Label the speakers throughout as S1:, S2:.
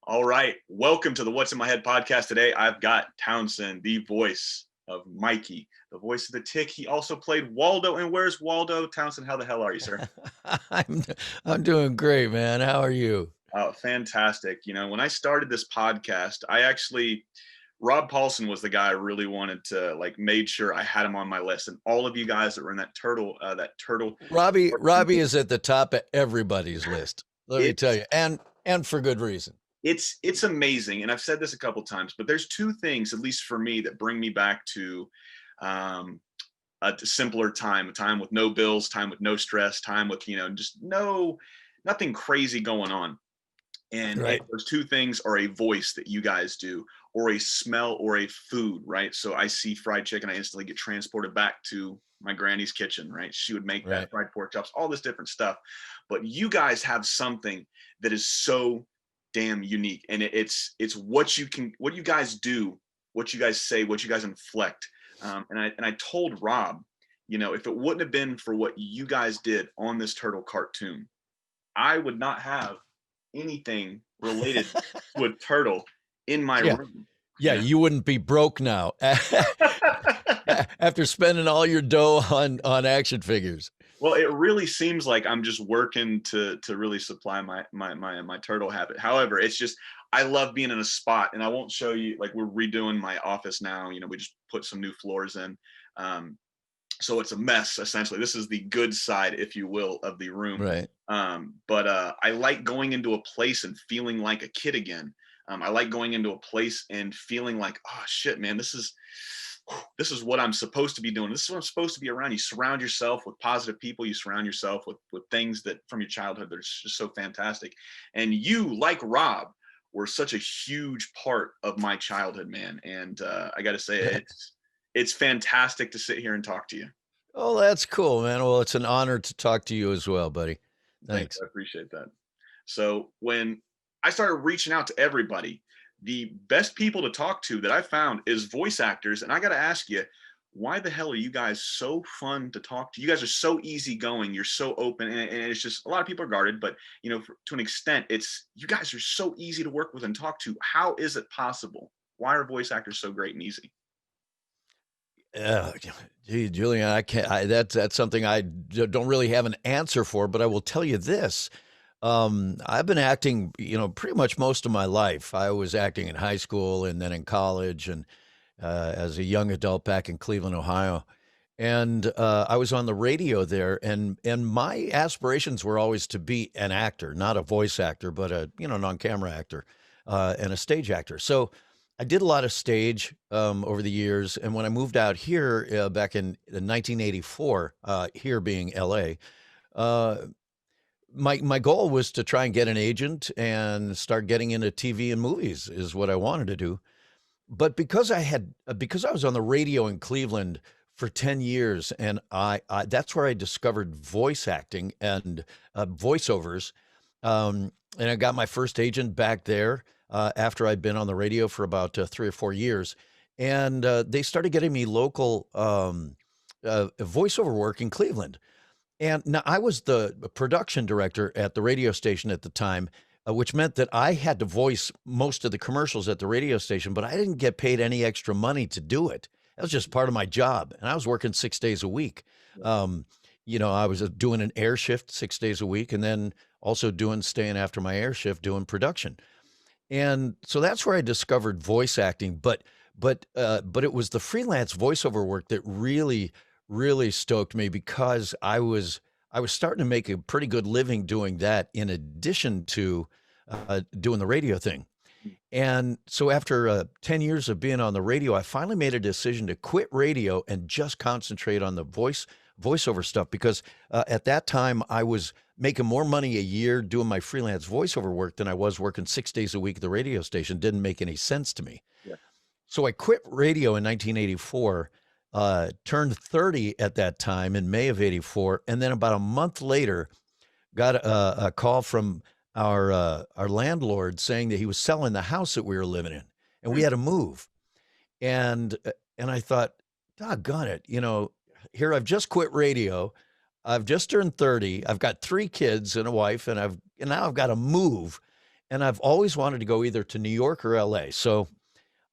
S1: All right. Welcome to the What's in My Head podcast. Today, I've got Townsend, the voice of Mikey, the voice of the Tick. He also played Waldo. And where's Waldo? Townsend, how the hell are you, sir?
S2: I'm I'm doing great, man. How are you?
S1: Fantastic. When I started this podcast, Rob Paulson was the guy I really wanted to made sure I had him on my list. And all of you guys that were in that turtle,
S2: Robbie is at the top of everybody's list. Let me tell
S1: it's
S2: you, and for good reason.
S1: it's amazing. And I've said this a couple times, but there's two things, at least for me, that bring me back to um, a simpler time, a time with no bills, time with no stress, time with, just nothing crazy going on. And
S2: Right,
S1: those two things are a voice that you guys do, or a smell, or a food, right? So I see fried chicken, I instantly get transported back to my granny's kitchen, right? She would make that
S2: right.
S1: fried pork chops, all this different stuff. But you guys have something that is so damn unique, and it's what you guys do, what you guys say, what you guys inflect. And I told Rob, if it wouldn't have been for what you guys did on this turtle cartoon, I would not have anything related to a turtle in my
S2: Yeah,
S1: room.
S2: yeah. You wouldn't be broke now after spending all your dough on action figures.
S1: Well, it really seems like I'm just working to really supply my turtle habit. However, it's just I love being in a spot, and I won't show you. Like, we're redoing my office now. We just put some new floors in. Um, so it's a mess essentially. This is the good side, if you will, of the room.
S2: Right.
S1: But I like going into a place and feeling like a kid again. I like going into a place and feeling like, oh shit, man, this is what I'm supposed to be doing. This is what I'm supposed to be around. You surround yourself with positive people. You surround yourself with things that from your childhood that are just so fantastic. And you, like Rob, were such a huge part of my childhood, man. And I got to say, it's fantastic to sit here and talk to you.
S2: Oh, that's cool, man. Well, it's an honor to talk to you as well, buddy.
S1: Thanks,
S2: Thanks.
S1: I appreciate that. So when I started reaching out to everybody, the best people to talk to that I found is voice actors. And I got to ask you, why the hell are you guys so fun to talk to? You guys are so easygoing. You're so open, and it's just a lot of people are guarded, but to an extent, it's you guys are so easy to work with and talk to. How is it possible? Why are voice actors so great and easy?
S2: Yeah, gee, Julian, I can't. That's something don't really have an answer for, but I will tell you this. I've been acting, pretty much most of my life. I was acting in high school and then in college and as a young adult back in Cleveland, Ohio. And I was on the radio there, and my aspirations were always to be an actor, not a voice actor, but a non-camera actor and a stage actor. So I did a lot of stage over the years, and when I moved out here back in 1984, here being L.A. Uh, my goal was to try and get an agent and start getting into TV and movies is what I wanted to do. But because I was on the radio in Cleveland for 10 years, and I that's where I discovered voice acting and voiceovers. And I got my first agent back there after I'd been on the radio for about 3 or 4 years, and they started getting me local voiceover work in Cleveland. And now I was the production director at the radio station at the time, which meant that I had to voice most of the commercials at the radio station, but I didn't get paid any extra money to do it. That was just part of my job, and I was working 6 days a week. Um, I was doing an air shift 6 days a week, and then also staying after my air shift doing production. And so that's where I discovered voice acting, but it was the freelance voiceover work that really stoked me because I was starting to make a pretty good living doing that in addition to doing the radio thing. And so after 10 years of being on the radio, I finally made a decision to quit radio and just concentrate on the voiceover stuff because at that time I was making more money a year doing my freelance voiceover work than I was working 6 days a week at the radio station. Didn't make any sense to me.
S1: Yeah.
S2: So I quit radio in 1984, turned 30 at that time in May of 84. And then about a month later, got a call from our landlord saying that he was selling the house that we were living in, and we
S1: Mm.
S2: had to move. And I thought, doggone it, here I've just quit radio, I've just turned 30, I've got 3 kids and a wife, and now I've got to move. and I've always wanted to go either to New York or LA. So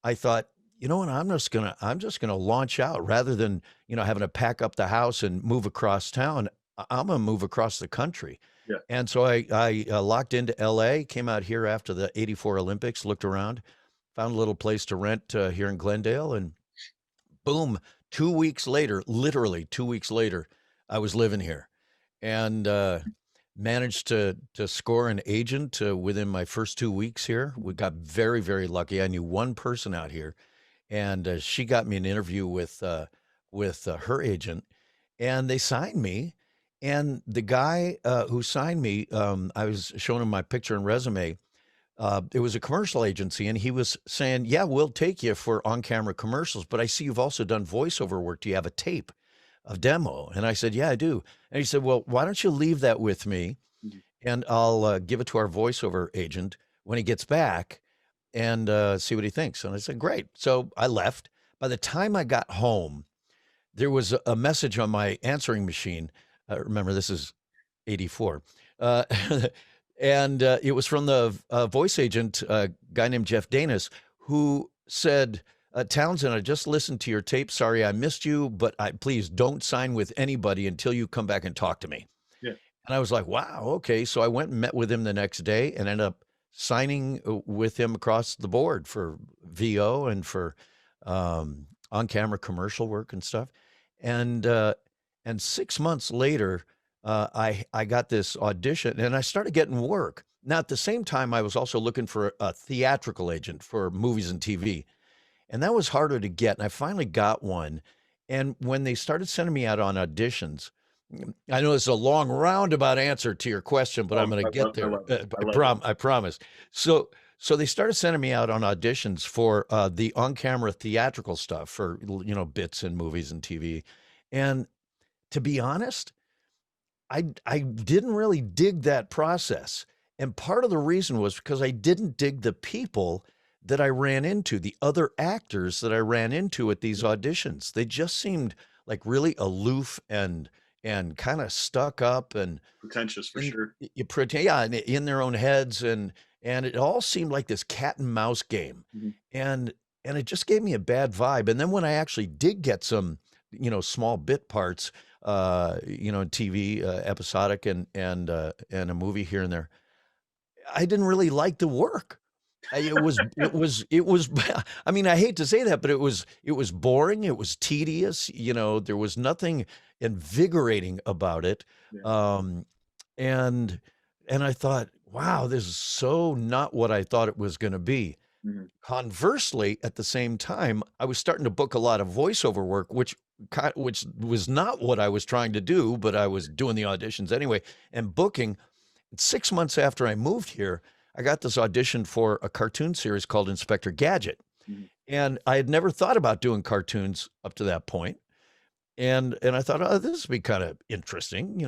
S2: I thought, you know what, I'm just gonna launch out rather than, having to pack up the house and move across town. I'm gonna move across the country.
S1: Yeah.
S2: And so I locked into LA, came out here after the '84 Olympics, looked around, found a little place to rent here in Glendale, and boom, 2 weeks later, literally 2 weeks later, I was living here and managed to score an agent within my first 2 weeks here. We got very, very lucky. I knew one person out here, and she got me an interview with her agent, and they signed me. And the guy who signed me, I was showing him my picture and resume. It was a commercial agency, and he was saying, "Yeah, we'll take you for on-camera commercials, but I see you've also done voiceover work. Do you have a tape, a demo?" And I said, "Yeah, I do." And he said, "Well, why don't you leave that with me,
S1: Mhm.
S2: and I'll give it to our voiceover agent when he gets back, and see what he thinks." And I said, "Great." So I left. By the time I got home, there was a message on my answering machine. Remember, this is '84. Uh, and it was from the voice agent, guy named Jeff Danis, who said, "Townsend, I just listened to your tape. Sorry I missed you, but please don't sign with anybody until you come back and talk to me."
S1: Yeah.
S2: And I was like, wow, okay. So I went and met with him the next day and ended up signing with him across the board for VO and for on-camera commercial work and stuff. And uh, and 6 months later, I got this audition and I started getting work. Now, at the same time, I was also looking for a theatrical agent for movies and TV, and that was harder to get. And I finally got one. And when they started sending me out on auditions, I know it's a long roundabout answer to your question, but I'm going to get
S1: I
S2: there.
S1: love it. I love it.
S2: I promise. So they started sending me out on auditions for the on-camera theatrical stuff for bits in movies and TV, and to be honest, I didn't really dig that process. And part of the reason was because I didn't dig the people that I ran into, the other actors that I ran into at these auditions. They just seemed like really aloof and kind of stuck up and
S1: Pretentious for
S2: in
S1: sure.
S2: you pretend, yeah, in their own heads, and it all seemed like this cat and mouse game,
S1: Mhm.
S2: and and it just gave me a bad vibe. And then when I actually did get some, small bit parts, in TV, episodic and a movie here and there, I didn't really like the work. It was I mean, I hate to say that, but it was boring, it was tedious, there was nothing invigorating about it.
S1: Yeah.
S2: Um, and and I thought, "Wow, this is so not what I thought it was gonna be."
S1: Mhm.
S2: Conversely, at the same time, I was starting to book a lot of voiceover work, which was not what I was trying to do, but I was doing the auditions anyway and booking. 6 months after I moved here, I got this audition for a cartoon series called Inspector Gadget,
S1: Mhm.
S2: and I had never thought about doing cartoons up to that point, and I thought, "Oh, this would be kinda interesting."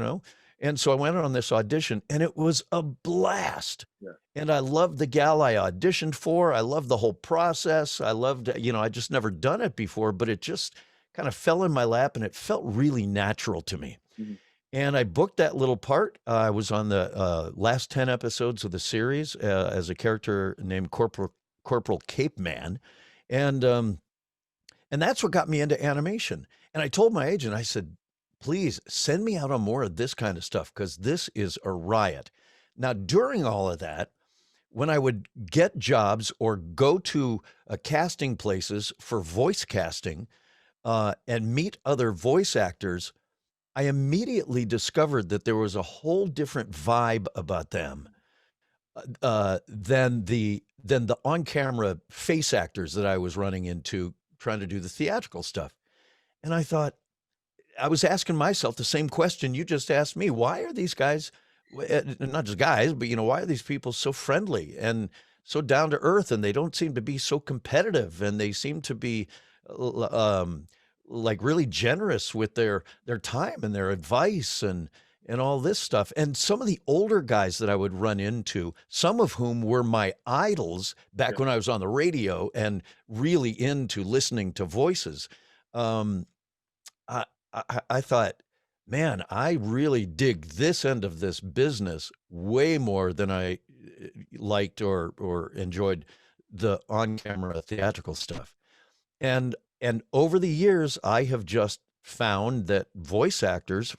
S2: And so I went on this audition, and it was a blast,
S1: Yeah.
S2: and I loved the gal I auditioned for, I loved the whole process, I loved I just never done it before, but it just kinda fell in my lap, and it felt really natural to me.
S1: Mhm.
S2: And I booked that little part. I was on the last 10 episodes of the series as a character named Corporal Cape Man. And and that's what got me into animation. And I told my agent, I said, "Please send me out on more of this kind of stuff because this is a riot." Now, during all of that, when I would get jobs or go to casting places for voice casting and meet other voice actors, I immediately discovered that there was a whole different vibe about them than the on-camera face actors that I was running into trying to do the theatrical stuff. And I thought, I was asking myself the same question you just asked me. Why are these guys, not just guys, but why are these people so friendly and so down to earth, and they don't seem to be so competitive, and they seem to be like really generous with their time and their advice and all this stuff. And some of the older guys that I would run into, some of whom were my idols
S1: Yeah.
S2: back when I was on the radio and really into listening to voices. Um, I I thought, "Man, I really dig this end of this business way more than I liked or enjoyed the on-camera theatrical stuff. And over the years, I have just found that voice actors,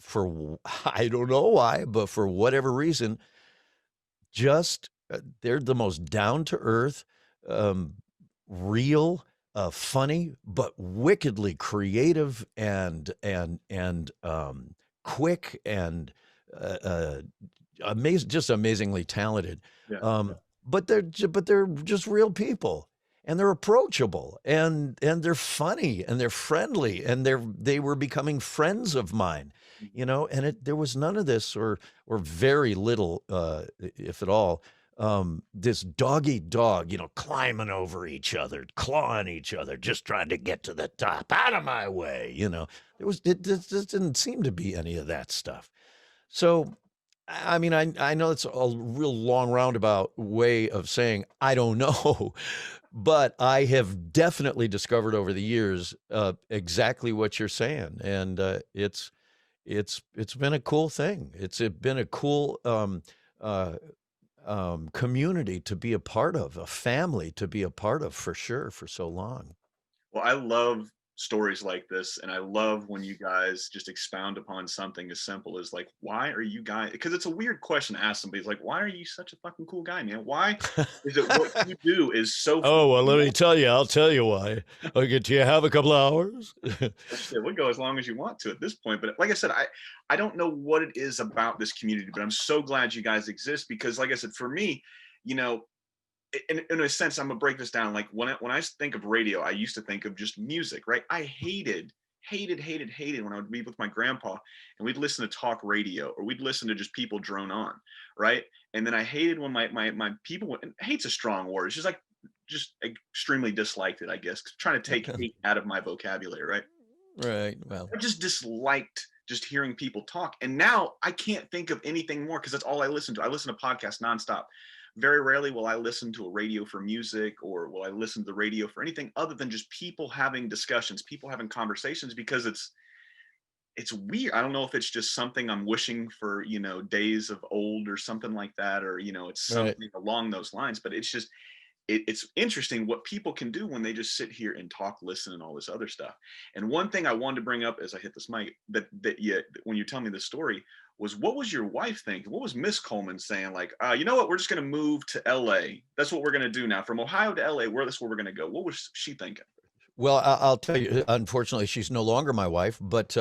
S2: I don't know why, but for whatever reason, just they're the most down to earth, um, real, funny, but wickedly creative and quick and uh, amazing, just amazingly talented.
S1: Yeah.
S2: Um, but they're just real people, and they're approachable, and they're funny, and they're friendly, and they were becoming friends of mine, you know. And there was none of this, or very little, if at all, this dog eat dog, you know, climbing over each other, clawing each other, just trying to get to the top. Out of my way, you know. It just didn't seem to be any of that stuff. So, I mean, I know it's a real long roundabout way of saying I don't know, but I have definitely discovered over the years exactly what you're saying, and it's been a cool thing. It's been a cool uh, community to be a part of, a family to be a part of for sure for so long.
S1: Well, I love stories like this, and I love when you guys just expound upon something as simple as like, why are you guys? Because it's a weird question to ask somebody. It's like, why are you such a fucking cool guy, man? Why is it what you do is so
S2: Oh, well, let
S1: fucking
S2: me tell you. I'll tell you why. Okay, do you have a couple of hours?
S1: shit, we'll go as long as you want to at this point. But like I said, I don't know what it is about this community, but I'm so glad you guys exist because, like I said, for me, you know, in a sense, I'm gonna break this down. Like when I think of radio, I used to think of just music, right? I hated when I would be with my grandpa and we'd listen to talk radio or we'd listen to just people drone on, right? And then I hated when my people hate's a strong word. It's just like just extremely disliked it, I guess. Trying to take hate out of my vocabulary, right?
S2: Right. Well,
S1: I just disliked just hearing people talk. And now I can't think of anything more because that's all I listen to. I listen to podcasts nonstop. Very rarely will I listen to a radio for music or will I listen to the radio for anything other than just people having discussions, people having conversations because it's weird. I don't know if it's just something I'm wishing for, you know, days of old or something like that, or, you know, it's
S2: right.
S1: something along those lines, but it's just it's interesting what people can do when they just sit here and talk, listen, and all this other stuff. And one thing I wanted to bring up as I hit this mic that yeah, when you tell me this story was what was your wife thinking? What was Miss Coleman saying? Like, you know what, we're just going to move to LA. That's what we're going to do now. From Ohio to LA, that's where we're going to go. What was she thinking?
S2: Well, I'll tell you, unfortunately, she's no longer my wife, but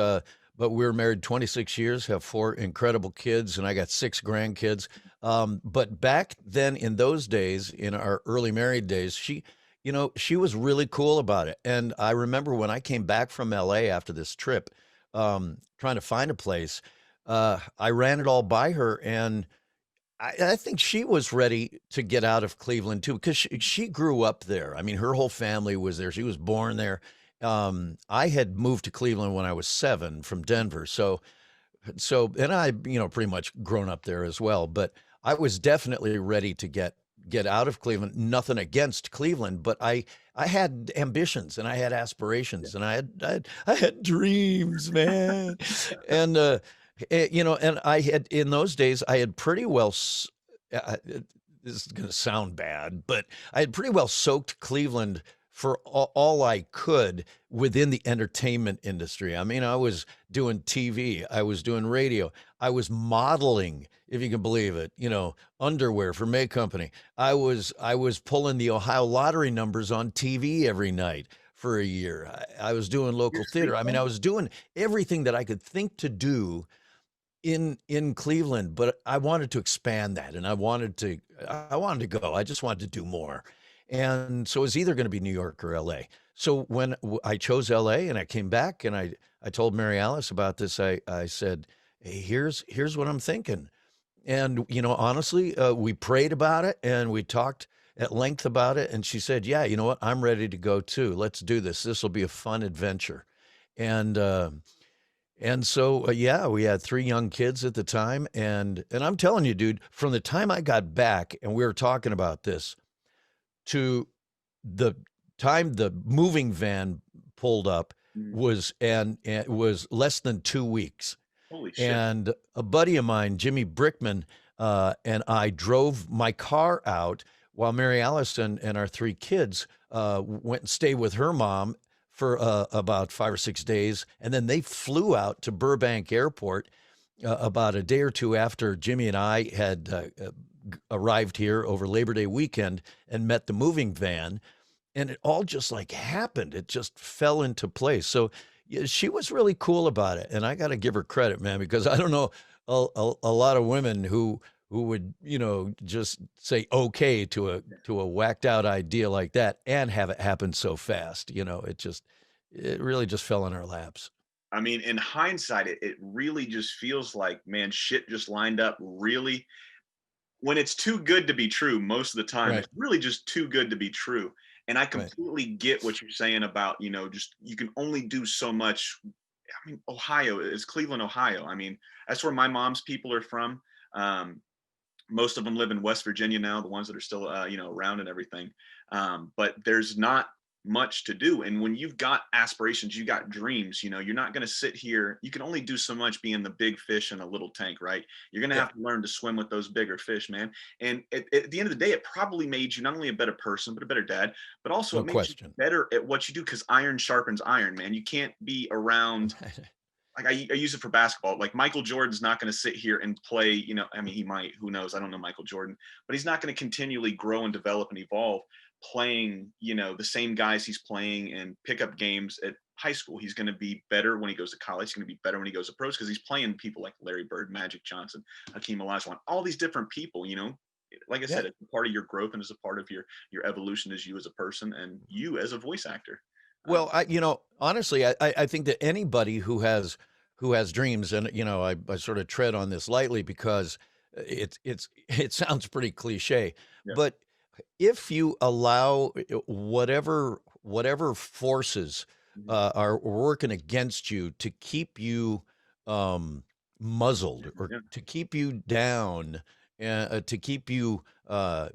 S2: we were married 26 years, have four incredible kids, and I got six grandkids. But back then, in those days, in our early married days, you know, she was really cool about it. And I remember when I came back from LA after this trip, trying to find a place, I ran it all by her, and I think she was ready to get out of Cleveland too, because she grew up there. I mean, her whole family was there. She was born there. I had moved to Cleveland when I was 7 from Denver. And I, you know, pretty much grown up there as well. But I was definitely ready to get out of Cleveland. Nothing against Cleveland, but I had ambitions and I had
S1: Yeah.
S2: aspirations and I had dreams, man. And you know, and I had in those days I had pretty well. This is going to sound bad, but I had pretty well soaked Cleveland for all I could within the entertainment industry. I mean, I was doing TV, I was doing radio, I was modeling, if you can believe it, you know, underwear for May Company. I was pulling the Ohio lottery numbers on TV every night for a year. I was doing
S1: You're
S2: local theater.
S1: serious,
S2: I mean,
S1: man?
S2: I was doing everything that I could think to do in Cleveland, but I wanted to expand that, and I wanted to go. I just wanted to do more, and so it was either going to be New York or L.A. So when I chose L.A. and I came back and I told Mary Alice about this, I said, "Hey, here's what I'm thinking," and you know, honestly, we prayed about it and we talked at length about it, and she said, "Yeah, you know what? I'm ready to go too. Let's do this. This will be a fun adventure," and. And so, yeah, we had three young kids at the time, and I'm telling you, dude, from the time I got back and we were talking about this to the time the moving van pulled up
S1: Mm,
S2: was less than 2 weeks.
S1: holy shit.
S2: And a buddy of mine, Jimmy Brickman, and I drove my car out while Mary Allison and our 3 kids, went and stayed with her mom for, about 5 or 6 days, and then they flew out to Burbank Airport, about a day or 2 after Jimmy and I had, arrived here over Labor Day weekend and met the moving van, and it all just, like, happened. It just fell into place. So, yeah, she was really cool about it, and I gotta give her credit, man, because I don't know a lot of women who would, just say okay to a whacked out idea like that and have it happen so fast. It really just fell in our laps.
S1: I mean, in hindsight, it really just feels like, man, shit just lined up really when it's too good to be true most of the time.
S2: Right,
S1: It's really just too good to be true. And I
S2: right.
S1: completely get what you're saying about, just you can only do so much. I mean, Ohio is Cleveland, Ohio. I mean, that's where my mom's people are from. Um, Most of them live in West Virginia now, the ones that are still, around and everything. But there's not much to do. And when you've got aspirations, you got dreams, you're not going to sit here. You can only do so much being the big fish in a little tank, right? You're going to
S2: Yeah,
S1: have to learn to swim with those bigger fish, man. And at the end of the day, it probably made you not only a better person, but a better dad, but also
S2: no
S1: it made you
S2: question.
S1: better at what you do because iron sharpens iron, man. You can't be around like I use it for basketball. Like Michael Jordan's not going to sit here and play, I mean, he might, who knows? I don't know Michael Jordan, but he's not going to continually grow and develop and evolve playing, the same guys he's playing and pick up games at high school. He's going to be better when he goes to college. He's going to be better when he goes to pros because he's playing people like Larry Bird, Magic Johnson, Hakeem Olajuwon, all these different people, like I
S2: Yeah.
S1: said, it's a part of your growth and it's a part of your evolution as you as a person and you as a voice actor.
S2: Well, honestly, I think that anybody who has dreams, and I sort of tread on this lightly because it sounds pretty cliche,
S1: Yeah.
S2: but if you allow whatever forces
S1: Mhm.
S2: are working against you to keep you muzzled or
S1: Yeah.
S2: to keep you down, to keep you I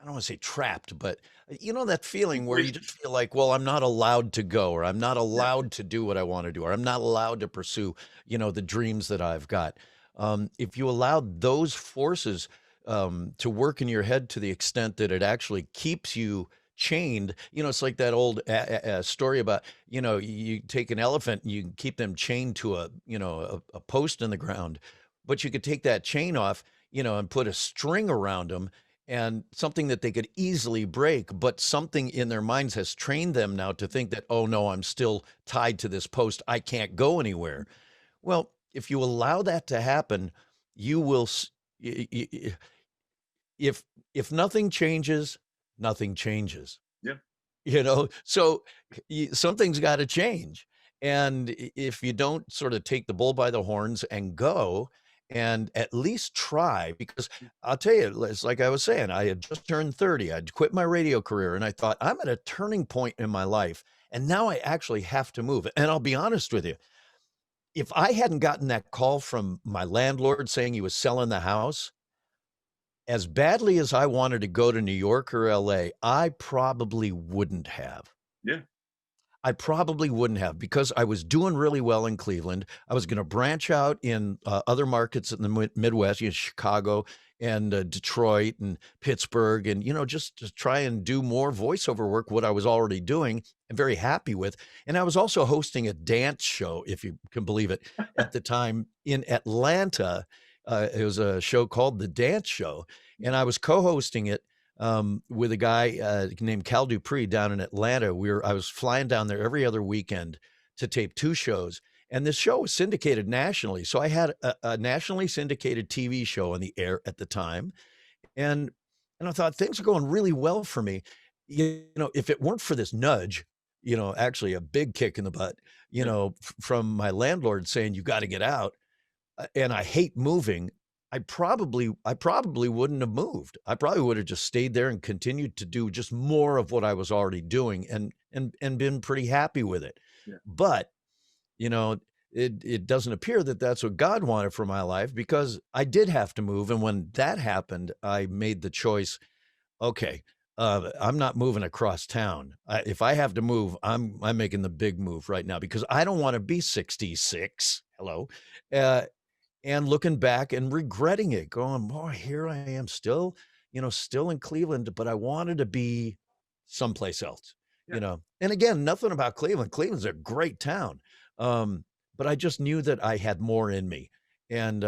S2: don't want to say trapped, but that feeling where you
S1: Complacent.
S2: just feel like, well, I'm not allowed to go, or I'm not
S1: Yeah.
S2: allowed to do what I want to do, or I'm not allowed to pursue, the dreams that I've got. If you allow those forces to work in your head to the extent that it actually keeps you chained, it's like that old story about, you take an elephant and you can keep them chained to a post in the ground, but you could take that chain off, and put a string around them and something that they could easily break, but something in their minds has trained them now to think that, oh no, I'm still tied to this post. I can't go anywhere. Well, if you allow that to happen, you will, if nothing changes, nothing changes.
S1: Yeah.
S2: So something's got to change. And if you don't sort of take the bull by the horns and go and at least try, because I'll tell you, it's like I was saying, I had just turned 30. I'd quit my radio career and I thought, I'm at a turning point in my life. And now I actually have to move. And I'll be honest with you, if I hadn't gotten that call from my landlord saying he was selling the house, as badly as I wanted to go to New York or LA, I probably wouldn't have.
S1: Yeah.
S2: I probably wouldn't have because I was doing really well in Cleveland. I was gonna branch out in, other markets in the Midwest, Chicago and, Detroit and Pittsburgh and, just to try and do more voiceover work, what I was already doing and very happy with, and I was also hosting a dance show, if you can believe it, at the time in Atlanta. It was a show called The Dance Show, and I was co-hosting it with a guy named Cal Dupree down in Atlanta. I was flying down there every other weekend to tape 2 shows, and this show was syndicated nationally. So I had a nationally syndicated TV show on the air at the time, and I thought things are going really well for me. If it weren't for this nudge, actually a big kick in the butt,
S1: Yeah.
S2: from my landlord saying you got to get out, and I hate moving, I probably wouldn't have moved. I probably would have just stayed there and continued to do just more of what I was already doing and been pretty happy with it.
S1: Yeah.
S2: But, you know, it doesn't appear that that's what God wanted for my life because I did have to move, and when that happened, I made the choice, okay, I'm not moving across town. If I have to move, I'm making the big move right now because I don't wanna be 66, hello, uh, and looking back and regretting it, going, "Boy, here I am still, still in Cleveland, but I wanted to be someplace else,"
S1: Yeah.
S2: And again, nothing about Cleveland. Cleveland's a great town. Um, but I just knew that I had more in me. And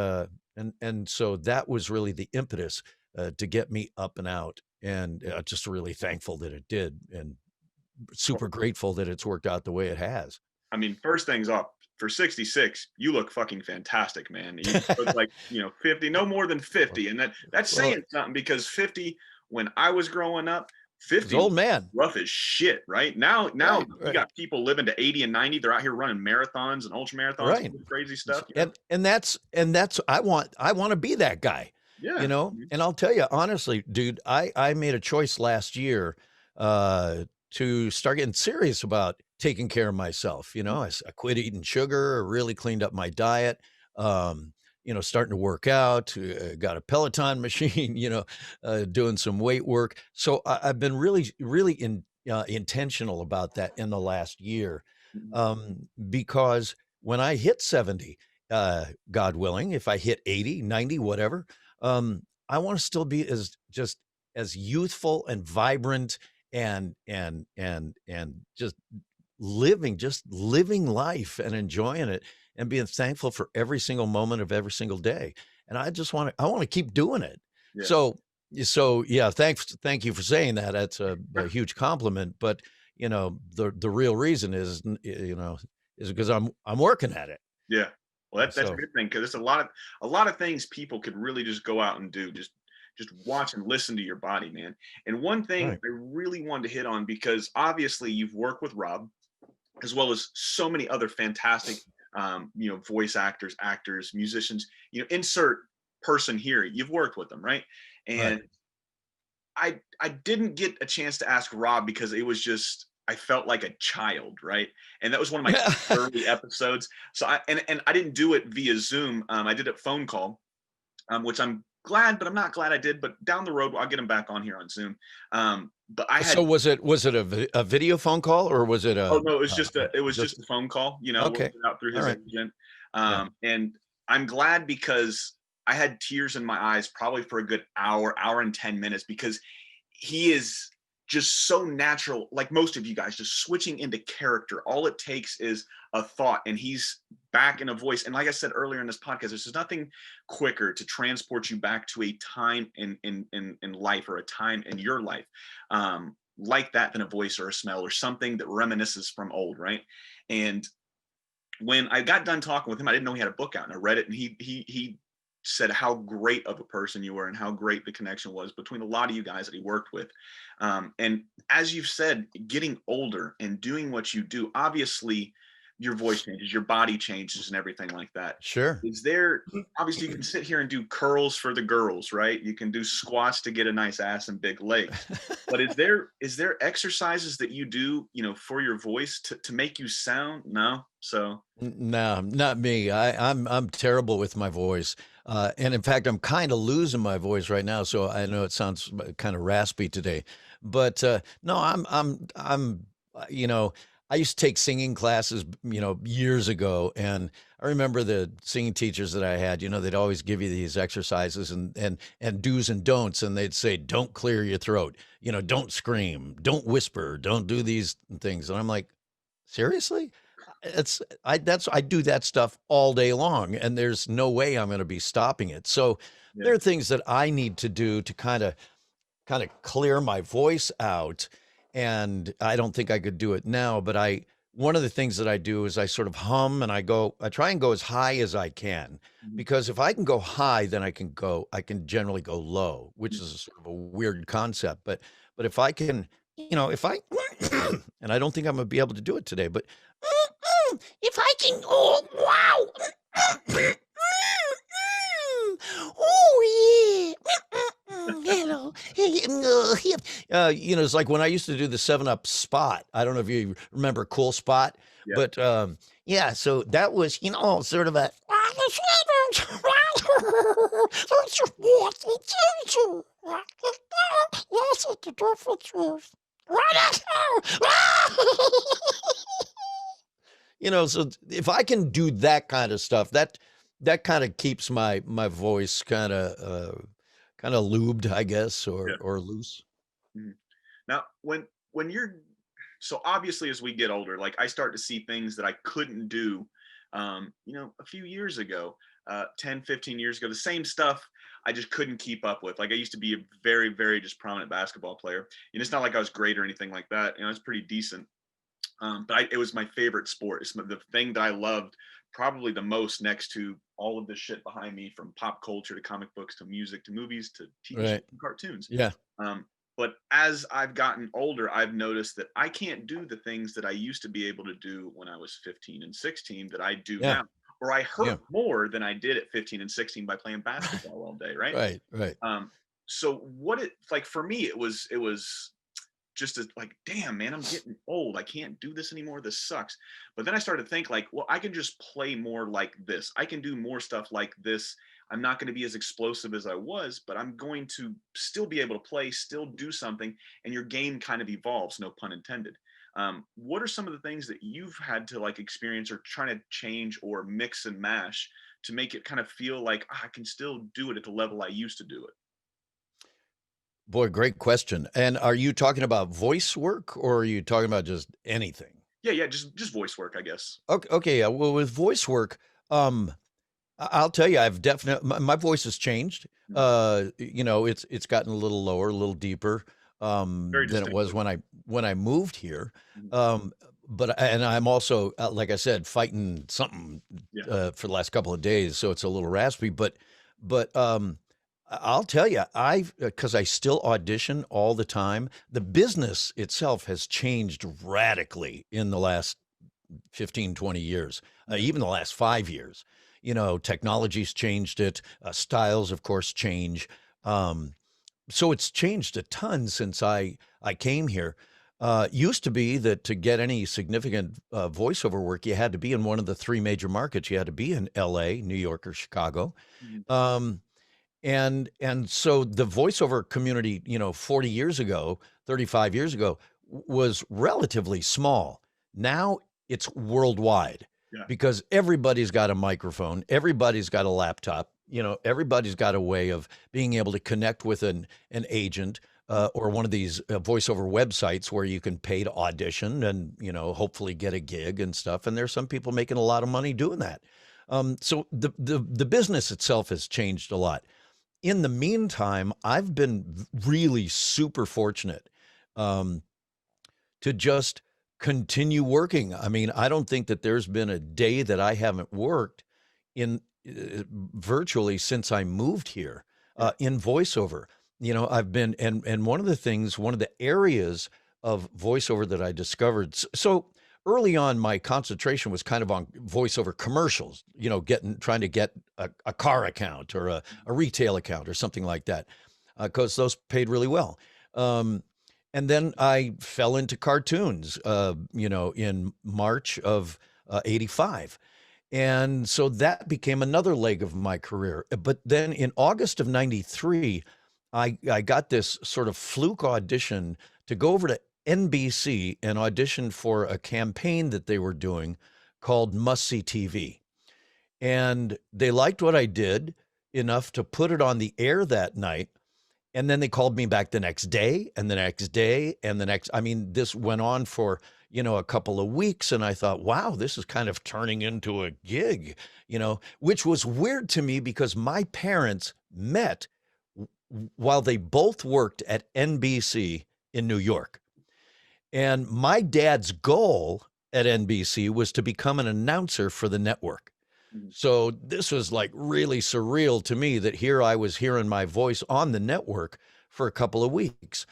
S2: so that was really the impetus to get me up and out. And just really thankful that it did, and super grateful that it's worked out the way it has.
S1: I mean, first things up, for 66, you look fucking fantastic, man. You look like, 50, no more than 50. And that's
S2: Well,
S1: saying something, because 50, when I was growing up,
S2: it's
S1: 50 was
S2: old man.
S1: rough as shit, right? Now
S2: Right,
S1: you
S2: right.
S1: got people living to 80 and 90. They're out here running marathons and ultra marathons
S2: Right.
S1: and this crazy stuff.
S2: And that's I want to be that guy,
S1: Yeah. Mhm.
S2: And I'll tell you honestly, dude, I made a choice last year to start getting serious about taking care of myself. I quit eating sugar, really cleaned up my diet. Starting to work out, got a Peloton machine, doing some weight work. So I've been really, really intentional about that in the last year,
S1: Mhm.
S2: because when I hit 70, God willing, if I hit 80, 90, whatever, I want to still be as youthful and vibrant and just living life and enjoying it and being thankful for every single moment of every single day. And I want to keep doing it.
S1: Yeah.
S2: So yeah, thank you for saying that. That's a huge compliment. But the real reason is because I'm working at it.
S1: Yeah. Well, that's a
S2: So
S1: good thing, because it's a lot of things people could really just go out and do. Just watch and listen to your body, man. And one thing
S2: right,
S1: I really wanted to hit on, because obviously you've worked with Rob, as well as so many other fantastic, voice actors, musicians. Insert person here. You've worked with them, right?
S2: right.
S1: And I didn't get a chance to ask Rob, because it was just, I felt like a child, right? And that was one of my early episodes. So and I didn't do it via Zoom. I did a phone call, which I'm glad, but I'm not glad I did. But down the road, I'll get him back on here on Zoom. But I
S2: So
S1: had
S2: was it a video phone call, or was it
S1: Oh
S2: a
S1: no, it was just
S2: just
S1: a phone call.
S2: okay?
S1: Working it out through
S2: All
S1: his
S2: right.
S1: agent.
S2: Yeah.
S1: And I'm glad, because I had tears in my eyes probably for a good hour and 10 minutes, because he is just so natural, like most of you guys, just switching into character. All it takes is a thought, and he's back in a voice. And like I said earlier in this podcast, there's just nothing quicker to transport you back to a time in life, or a time in your life, like that, than a voice or a smell or something that reminisces from old, right? And when I got done talking with him, I didn't know he had a book out, and I read it, and he said how great of a person you were, and how great the connection was between a lot of you guys that he worked with. And as you've said, getting older and doing what you do, obviously your voice changes, your body changes, and everything like that.
S2: Sure.
S1: Is there, obviously, you can sit here and do curls for the girls, right? You can do squats to get a nice ass and big legs. But is there exercises that you do, for your voice to make you sound? No. So
S2: No, not me. I'm terrible with my voice, and in fact, I'm kind of losing my voice right now. So I know it sounds kind of raspy today, but no, I'm. I used to take singing classes, years ago, and I remember the singing teachers that I had. They'd always give you these exercises and do's and don'ts, and they'd say, "Don't clear your throat. Don't scream. Don't whisper. Don't do these things." And I'm like, seriously? I do that stuff all day long, and there's no way I'm gonna be stopping it. So
S1: yeah.
S2: there are things that I need to do to kinda clear my voice out, and I don't think I could do it now, but I one of the things that I do is I sort of hum and I try and go as high as I can,
S1: Mhm.
S2: because if I can go high, then I can generally go low, which is a sort of a weird concept, but if I can, if I and I don't think I'm gonna be able to do it today, but if I can, oh wow, oh yeah, hello, it's like when I used to do the 7 Up spot. I don't know if you remember Cool Spot,
S1: Yeah.
S2: but yeah, so that was sort of a. So if I can do that kind of stuff, that kind of keeps my voice kind of lubed, I guess,
S1: Yeah.
S2: or loose.
S1: Mhm. Now, when you're so obviously as we get older, like I start to see things that I couldn't do, a few years ago, 10, 15 years ago, the same stuff I just couldn't keep up with. Like I used to be a very, very just prominent basketball player. And it's not like I was great or anything like that. It's pretty decent. It was my favorite sport. It's the thing that I loved probably the most next to all of this shit behind me, from pop culture to comic books to music to movies to TV shows
S2: Right.
S1: and cartoons.
S2: Yeah.
S1: Um, but as I've gotten older, I've noticed that I can't do the things that I used to be able to do when I was 15 and 16 that I do
S2: Yeah.
S1: now, or I hurt
S2: Yeah.
S1: more than I did at 15 and 16 by playing basketball all day, right?
S2: Right. Right.
S1: Um, so what it like for me, it was just as like, damn, man, I'm getting old. I can't do this anymore. This sucks. But then I started to think like, well, I can just play more like this. I can do more stuff like this. I'm not going to be as explosive as I was, but I'm going to still be able to play, still do something. And your game kind of evolves, no pun intended. What are some of the things that you've had to like experience or trying to change or mix and mash to make it kind of feel like, I can still do it at the level I used to do it?
S2: Boy, great question. And are you talking about voice work or are you talking about just anything?
S1: Yeah, yeah, just voice work, I guess.
S2: Okay, okay, yeah. Well, with voice work, um, I'll tell you, I've definitely my voice has changed.
S1: Mm.
S2: It's gotten a little lower, a little deeper
S1: Very
S2: than it was
S1: distinctly.
S2: when I moved here.
S1: Mhm.
S2: Um, and I'm also, like I said, fighting something
S1: Yeah.
S2: for the last couple of days, so it's a little raspy. But I'll tell you, I've because I still audition all the time. The business itself has changed radically in the last 15, 20 years,
S1: Yeah.
S2: even the last 5 years. Technology's changed it. Styles, of course, change. Um, so it's changed a ton since I came here. Used to be that to get any significant voiceover work, you had to be in one of the three major markets. You had to be in L.A., New York, or Chicago.
S1: Mhm.
S2: Um, and so the voiceover community, 40 years ago, 35 years ago, was relatively small. Now it's worldwide
S1: Yeah.
S2: because everybody's got a microphone, everybody's got a laptop, everybody's got a way of being able to connect with an agent or one of these voiceover websites where you can pay to audition and, hopefully get a gig and stuff. And there's some people making a lot of money doing that. So the business itself has changed a lot. In the meantime, I've been really super fortunate um, to just continue working. I mean, I don't think that there's been a day that I haven't worked in virtually since I moved here
S1: Yeah.
S2: in voiceover. I've been and one of the things, one of the areas of voiceover that I discovered. So early on, my concentration was kind of on voiceover commercials. Trying to get a car account or a retail account or something like that, because those paid really well. And then I fell into cartoons, in March of '85. And so that became another leg of my career. But then in August of '93, I got this sort of fluke audition to go over to NBC and audition for a campaign that they were doing called Must See TV. And they liked what I did enough to put it on the air that night. And then they called me back the next day and the next day and the next. I mean, this went on for, a couple of weeks. And I thought, wow, this is kind of turning into a gig, which was weird to me because my parents met while they both worked at NBC in New York. And my dad's goal at NBC was to become an announcer for the network.
S1: Mhm.
S2: So this was like really surreal to me that here I was hearing my voice on the network for a couple of weeks.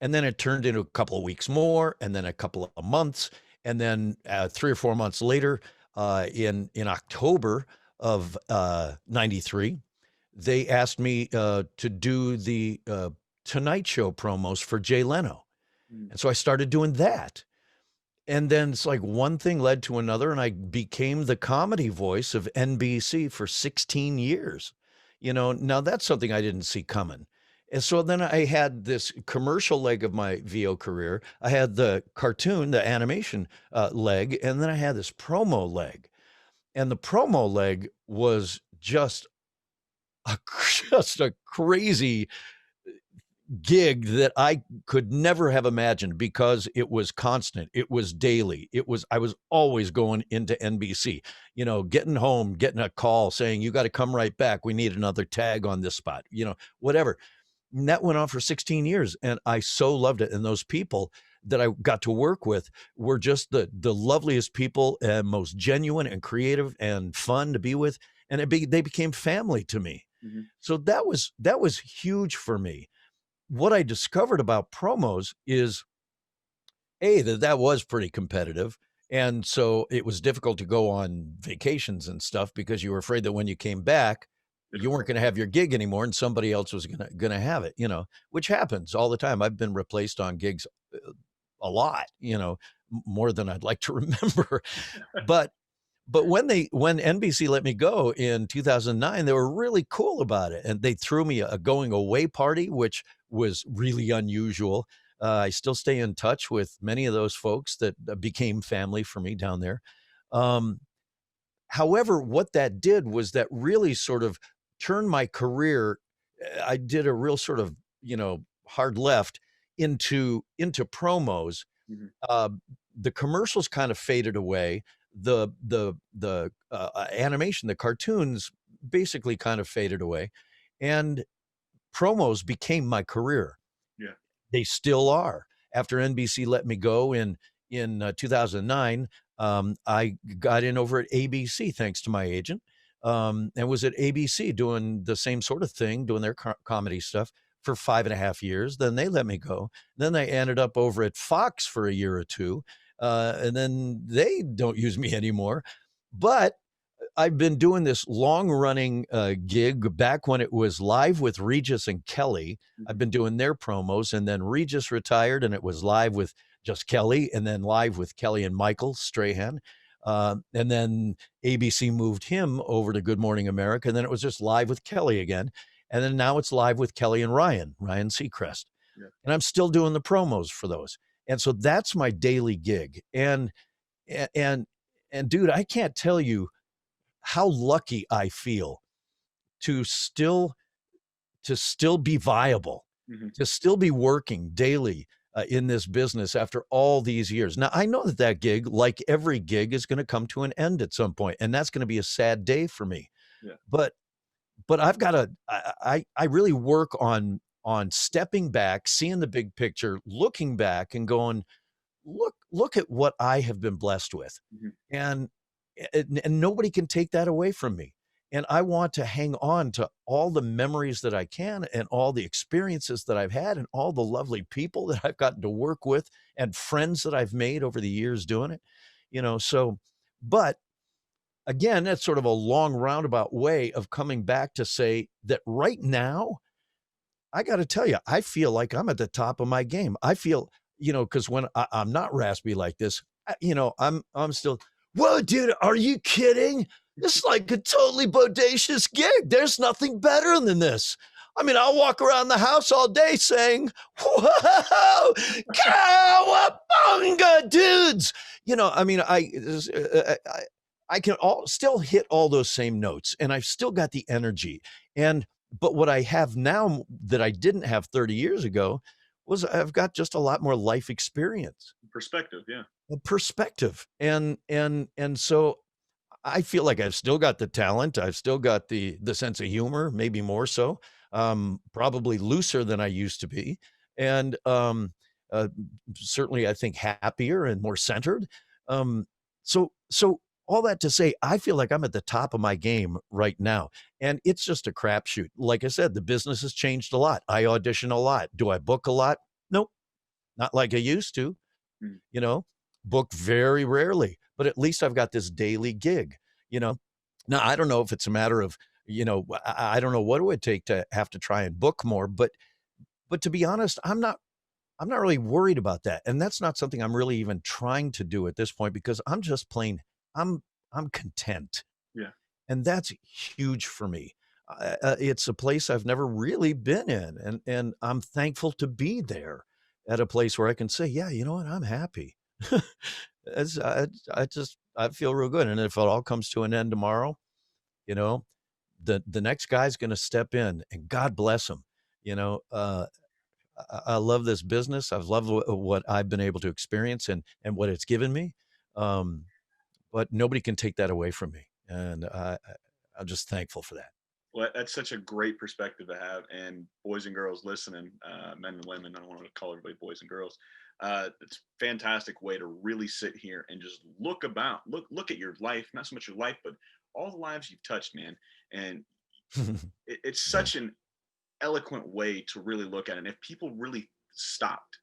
S2: And then it turned into a couple of weeks more, and then a couple of months. And then 3 or 4 months later, in October of '93, they asked me to do the Tonight Show promos for Jay Leno.
S1: Mhm.
S2: And so I started doing that. And then it's like one thing led to another, and I became the comedy voice of NBC for 16 years. Now that's something I didn't see coming. And so then I had this commercial leg of my VO career. I had the cartoon, the animation leg, and then I had this promo leg. And the promo leg was just a just a crazy gig that I could never have imagined because it was constant. It was daily. I was always going into NBC, getting home, getting a call saying, you got to come right back. We need another tag on this spot, whatever. And that went on for 16 years. And I so loved it. And those people that I got to work with were just the loveliest people and most genuine and creative and fun to be with. And they became family to me.
S1: Mm-hmm.
S2: So that was huge for me. What I discovered about promos is that was pretty competitive. And so it was difficult to go on vacations and stuff because you were afraid that when you came back, you weren't going to have your gig anymore and somebody else was going to have it, which happens all the time. I've been replaced on gigs a lot, more than I'd like to remember. But when NBC let me go in 2009, they were really cool about it. And they threw me a going away party, which was really unusual. I still stay in touch with many of those folks that became family for me down there. However, what that did was that really sort of turned my career. I did a real sort of, hard left into promos.
S1: Mm-hmm.
S2: The commercials kind of faded away. The animation, the cartoons basically kind of faded away, and promos became my career.
S1: Yeah.
S2: They still are. After NBC let me go in 2009, I got in over at ABC thanks to my agent, and was at ABC doing the same sort of thing, doing their comedy stuff for 5.5 years. Then they let me go. Then I ended up over at Fox for a year or two. And then they don't use me anymore. But I've been doing this long running gig back when it was live with Regis and Kelly. I've been doing their promos, and then Regis retired and it was live with just Kelly, and then live with Kelly and Michael Strahan. And then ABC moved him over to Good Morning America. And then it was just live with Kelly again. And then now it's live with Kelly and Ryan Seacrest.
S1: Yeah.
S2: And I'm still doing the promos for those. And so that's my daily gig. And dude, I can't tell you how lucky I feel to still be viable,
S1: Mm-hmm.
S2: to still be working daily in this business after all these years. Now, I know that gig, like every gig, is going to come to an end at some point, and that's going to be a sad day for me.
S1: Yeah.
S2: But I've got to, I really work on stepping back, seeing the big picture, looking back and going, look at what I have been blessed with.
S1: Mm-hmm.
S2: And nobody can take that away from me. And I want to hang on to all the memories that I can and all the experiences that I've had and all the lovely people that I've gotten to work with and friends that I've made over the years doing it, so, but again, that's sort of a long roundabout way of coming back to say that right now, I got to tell you, I feel like I'm at the top of my game. I feel, because when I'm not raspy like this, I'm still, whoa, dude, are you kidding? This is like a totally bodacious gig. There's nothing better than this. I mean, I'll walk around the house all day saying, whoa, cowabunga, dudes. I can still hit all those same notes, and I've still got the energy. But what I have now that I didn't have 30 years ago was I've got just a lot more life experience.
S1: Perspective, yeah.
S2: Perspective. And so I feel like I've still got the talent. I've still got the sense of humor, maybe more so, probably looser than I used to be. And certainly I think happier and more centered. So all that to say, I feel like I'm at the top of my game right now. And it's just a crapshoot. Like I said, the business has changed a lot. I audition a lot. Do I book a lot? Nope. Not like I used to, book very rarely, but at least I've got this daily gig, Now, I don't know if it's a matter of, I don't know what it would take to have to try and book more, but to be honest, I'm not really worried about that. And that's not something I'm really even trying to do at this point because I'm just plain, I'm content.
S1: Yeah.
S2: And that's huge for me. It's a place I've never really been in. And I'm thankful to be there at a place where I can say, yeah, you know what? I'm happy. I feel real good. And if it all comes to an end tomorrow, the next guy's going to step in, and God bless him. You know, I love this business. I've loved what I've been able to experience and what it's given me. Um, but nobody can take that away from me, and I'm just thankful for that.
S1: Well, that's such a great perspective to have. And boys and girls listening, men and women, I don't want to call everybody boys and girls. It's a fantastic way to really sit here and just look at your life, not so much your life, but all the lives you've touched, man. And it's
S2: Yeah.
S1: such an eloquent way to really look at it. And if people really stopped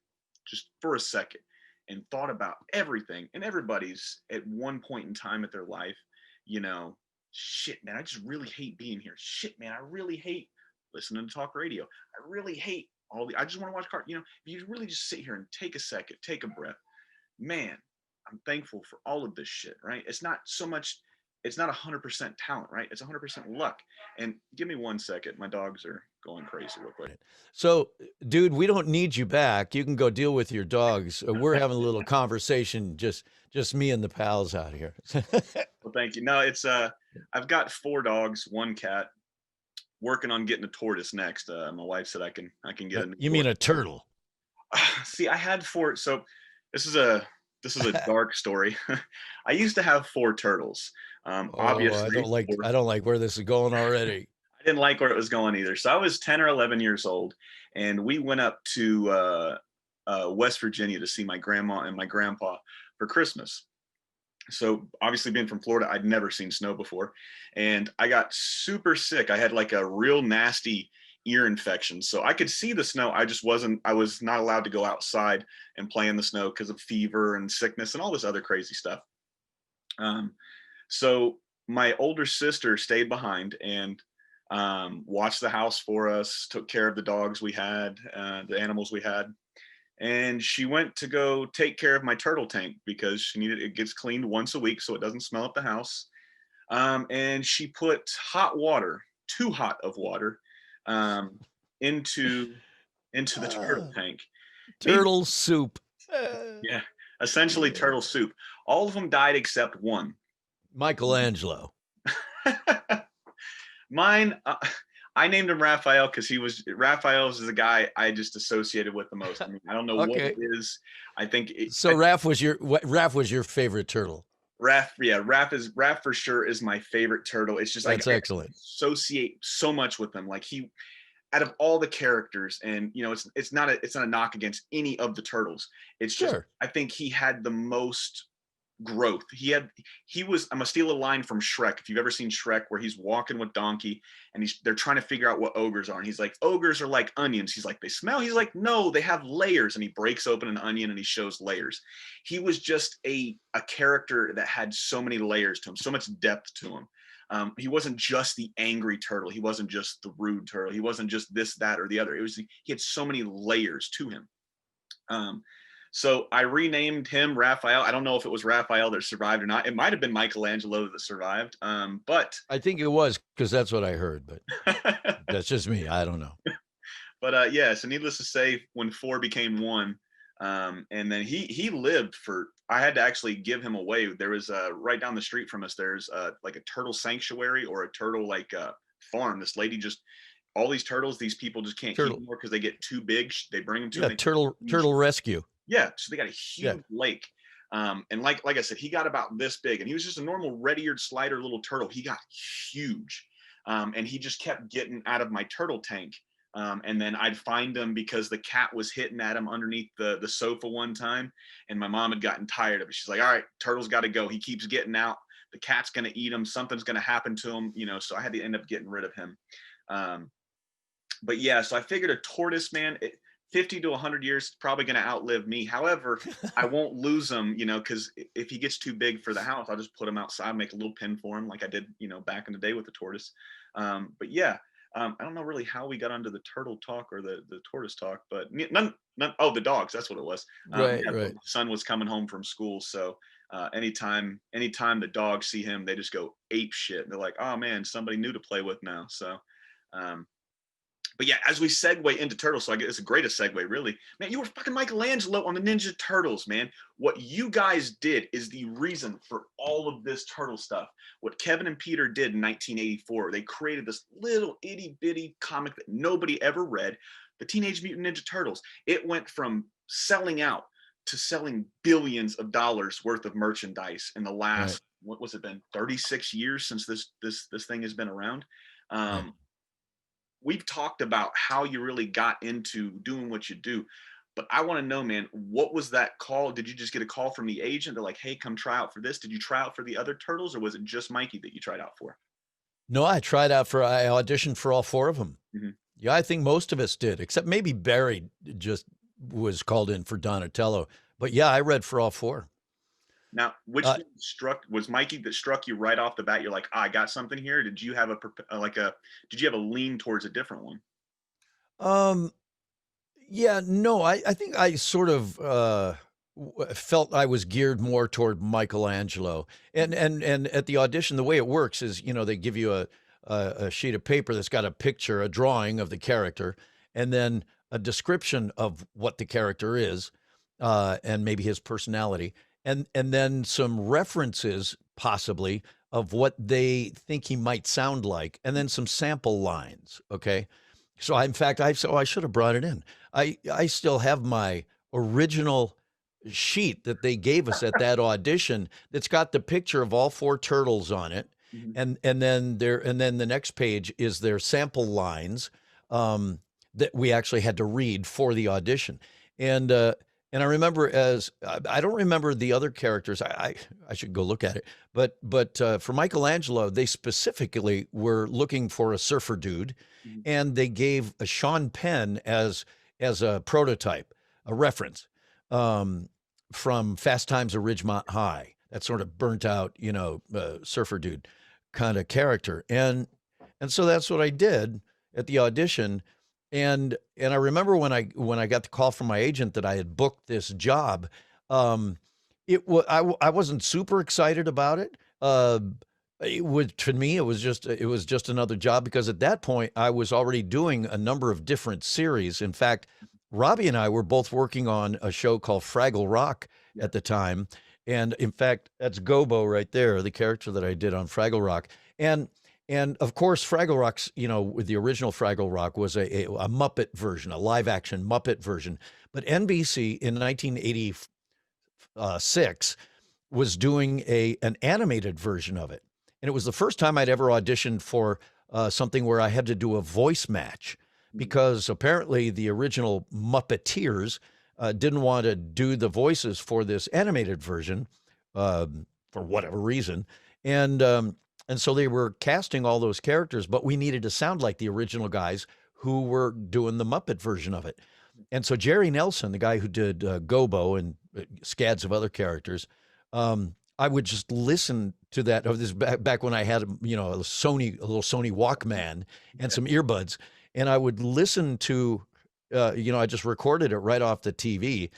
S1: just for a second and thought about everything, and everybody's at one point in time at their life, you know, shit, man, I just really hate being here. Shit, man, I really hate listening to talk radio. I really hate I just want to watch You know, if you really just sit here and take a second, take a breath, man, I'm thankful for all of this shit, right? It's not so much, it's not 100% talent, right? It's 100% luck. And give me one second. My dogs are going crazy real quick.
S2: So, dude, we don't need you back. You can go deal with your dogs. We're having a little conversation, just me and the pals out here.
S1: Well, thank you. No, it's I've got 4 dogs, 1 cat. Working on getting a tortoise next. My wife said I can get a new
S2: You mean
S1: tortoise.
S2: a turtle?
S1: See, I had 4. So this is a dark story. I used to have 4 turtles.
S2: Oh,
S1: Obviously,
S2: I don't like where this is going already.
S1: I didn't like where it was going either. So I was 10 or 11 years old, and we went up to West Virginia to see my grandma and my grandpa for Christmas. So obviously being from Florida, I'd never seen snow before, and I got super sick. I had like a real nasty ear infection. So I could see the snow. I was not allowed to go outside and play in the snow because of fever and sickness and all this other crazy stuff. Um, so my older sister stayed behind and watched the house for us, took care of the dogs we had, the animals we had, and she went to go take care of my turtle tank because she needed it gets cleaned once a week so it doesn't smell up the house. And she put hot water, too hot of water, um, into the turtle
S2: Ah,
S1: tank. Needless,
S2: turtle soup. Uh,
S1: yeah, essentially
S2: yeah.
S1: turtle soup. All of them died except one.
S2: Michelangelo.
S1: Mine, I named him Raphael because Raphael is the guy I just associated with the most. I mean, I don't know what it
S2: Okay.
S1: is. I think
S2: So Raph was your favorite turtle.
S1: Raph, yeah, Raph for sure is my favorite turtle. It's just like
S2: That's
S1: I
S2: excellent.
S1: associate so much with him. Like out of all the characters, and you know, it's not a knock against any of the turtles. It's just
S2: Sure.
S1: I think he had the most growth. I'm gonna steal a line from Shrek. If you've ever seen Shrek, where he's walking with Donkey and they're trying to figure out what ogres are, and he's like, ogres are like onions. He's like, they smell. He's like, no, they have layers. And he breaks open an onion and he shows layers. He was just a character that had so many layers to him, so much depth to him. He wasn't just the angry turtle. He wasn't just the rude turtle. He wasn't just this, that, or the other. He had so many layers to him. Um, so I renamed him Raphael. I don't know if it was Raphael that survived or not. It might have been Michelangelo that survived.
S2: I think it was because that's what I heard, but that's just me. I don't know.
S1: Yeah. So needless to say, when 4 became 1, and then he lived for. I had to actually give him away. There was right down the street from us. There's like a turtle sanctuary or a turtle farm. This lady just all these turtles. These people just can't keep
S2: Turtle.
S1: anymore because they get too big. They bring them to
S2: Yeah,
S1: them.
S2: turtle rescue.
S1: Yeah, so they got a
S2: Yeah.
S1: huge lake. And like I said, he got about this big, and he was just a normal red-eared slider little turtle. He got huge, and he just kept getting out of my turtle tank. And then I'd find him because the cat was hitting at him underneath the sofa one time, and my mom had gotten tired of it. She's like, "All right, turtle's got to go. He keeps getting out. The cat's gonna eat him. Something's gonna happen to him, you know." So I had to end up getting rid of him. Um, but yeah, so I figured a tortoise, man, 50 to 100 years, probably going to outlive me. However, I won't lose him, you know, because if he gets too big for the house, I'll just put him outside, make a little pen for him like I did, you know, back in the day with the tortoise. But yeah, I don't know really how we got onto the turtle talk or the tortoise talk, but oh, the dogs, that's what it was.
S2: Right,
S1: Yeah, my
S2: right.
S1: son was coming home from school. So anytime the dogs see him, they just go ape shit. They're like, oh man, somebody new to play with now. So, um, But yeah, as we segue into Turtles, so I guess it's the greatest segue, really. Man, you were fucking Michelangelo on the Ninja Turtles, man. What you guys did is the reason for all of this turtle stuff. What Kevin and Peter did in 1984, they created this little itty bitty comic that nobody ever read, the Teenage Mutant Ninja Turtles. It went from selling out to selling billions of dollars worth of merchandise in the
S2: Right.
S1: last, what was it been, 36 years since this thing has been around.
S2: Right.
S1: Um, we've talked about how you really got into doing what you do, but I want to know, man, what was that call? Did you just get a call from the agent? They're like, hey, come try out for this. Did you try out for the other turtles, or was it just Mikey that you tried out for?
S2: No, I auditioned for all 4 of them.
S1: Hmm.
S2: Yeah, I think most of us did, except maybe Barry just was called in for Donatello. But yeah, I read for all 4.
S1: Now, which
S2: Uh,
S1: one struck, was Mikey that struck you right off the bat? You're like, I got something here. Did you have did you have a lean towards a different one?
S2: um, yeah, no, I think I sort of felt I was geared more toward Michelangelo. And at the audition, the way it works is, they give you a sheet of paper that's got a picture, a drawing of the character, and then a description of what the character is, and maybe his personality, and then some references possibly of what they think he might sound like, and then some sample lines. Okay. So in fact, I should have brought it in. I still have my original sheet that they gave us at that audition that's got the picture of all 4 turtles on it,
S1: Mhm.
S2: and then the next page is their sample lines, that we actually had to read for the audition. And and I remember I don't remember the other characters. I should go look at it. But for Michelangelo, they specifically were looking for a surfer dude,
S1: Mhm.
S2: and they gave a Sean Penn as a prototype, a reference, um, from Fast Times at Ridgemont High. That sort of burnt out, surfer dude kind of character, and so that's what I did at the audition. And I remember when I got the call from my agent that I had booked this job. Um, I wasn't super excited about it. It would To me it was just another job, because at that point I was already doing a number of different series. In fact, Robbie and I were both working on a show called Fraggle Rock
S1: Yeah.
S2: at the time. And in fact, that's Gobo right there, the character that I did on Fraggle Rock. And of course, Fraggle Rock's, with the original Fraggle Rock was a Muppet version, a live action Muppet version. But NBC in 1986 was doing an animated version of it. And it was the first time I'd ever auditioned for something where I had to do a voice match,
S1: Mhm.
S2: because apparently the original Muppeteers didn't want to do the voices for this animated version, for whatever reason. And and so they were casting all those characters, but we needed to sound like the original guys who were doing the Muppet version of it. And so Jerry Nelson, the guy who did Gobo and scads of other characters, I would just listen to that. Of this back when I had, a little Sony Walkman and some earbuds, and I would listen to, I just recorded it right off the TV,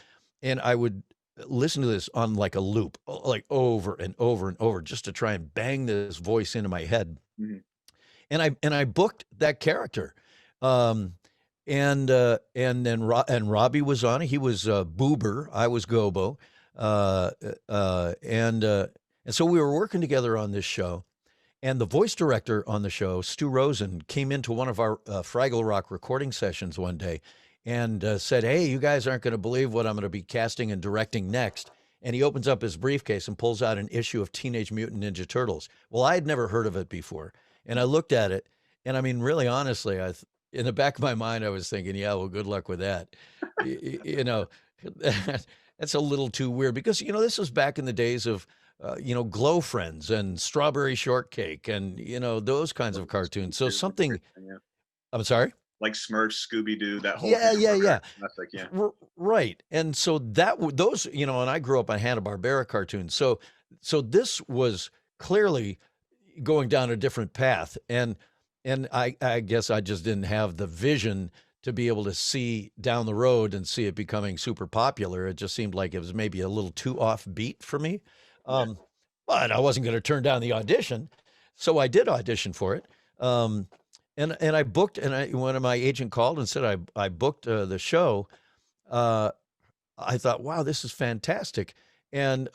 S2: and I would listen to this on like a loop, like over and over and over, just to try and bang this voice into my head.
S1: Mhm.
S2: And I booked that character. Um, and then Robbie was on it. He was Boober. I was Gobo. Uh, and so we were working together on this show. And the voice director on the show, Stu Rosen, came into one of our Fraggle Rock recording sessions one day and said, "Hey, you guys aren't going to believe what I'm going to be casting and directing next." And he opens up his briefcase and pulls out an issue of Teenage Mutant Ninja Turtles. Well, I had never heard of it before. And I looked at it, and I mean, really honestly, in the back of my mind, I was thinking, yeah, well, good luck with that. That's a little too weird, because, this was back in the days of, Glow Friends and Strawberry Shortcake and, those kinds of cartoons. So something,
S1: Yeah.
S2: I'm sorry?
S1: Like Smurf, Scooby Doo, that whole
S2: Yeah, yeah,
S1: Hanna-Barbera
S2: yeah.
S1: classic, yeah.
S2: Right. And so those, and I grew up on Hanna-Barbera cartoons. So this was clearly going down a different path. And I guess I just didn't have the vision to be able to see down the road and see it becoming super popular. It just seemed like it was maybe a little too offbeat for me.
S1: Yeah.
S2: Um, but I wasn't going to turn down the audition. So I did audition for it. Um, and I booked, and when my agent called and said I booked the show, uh, I thought, wow, this is fantastic. And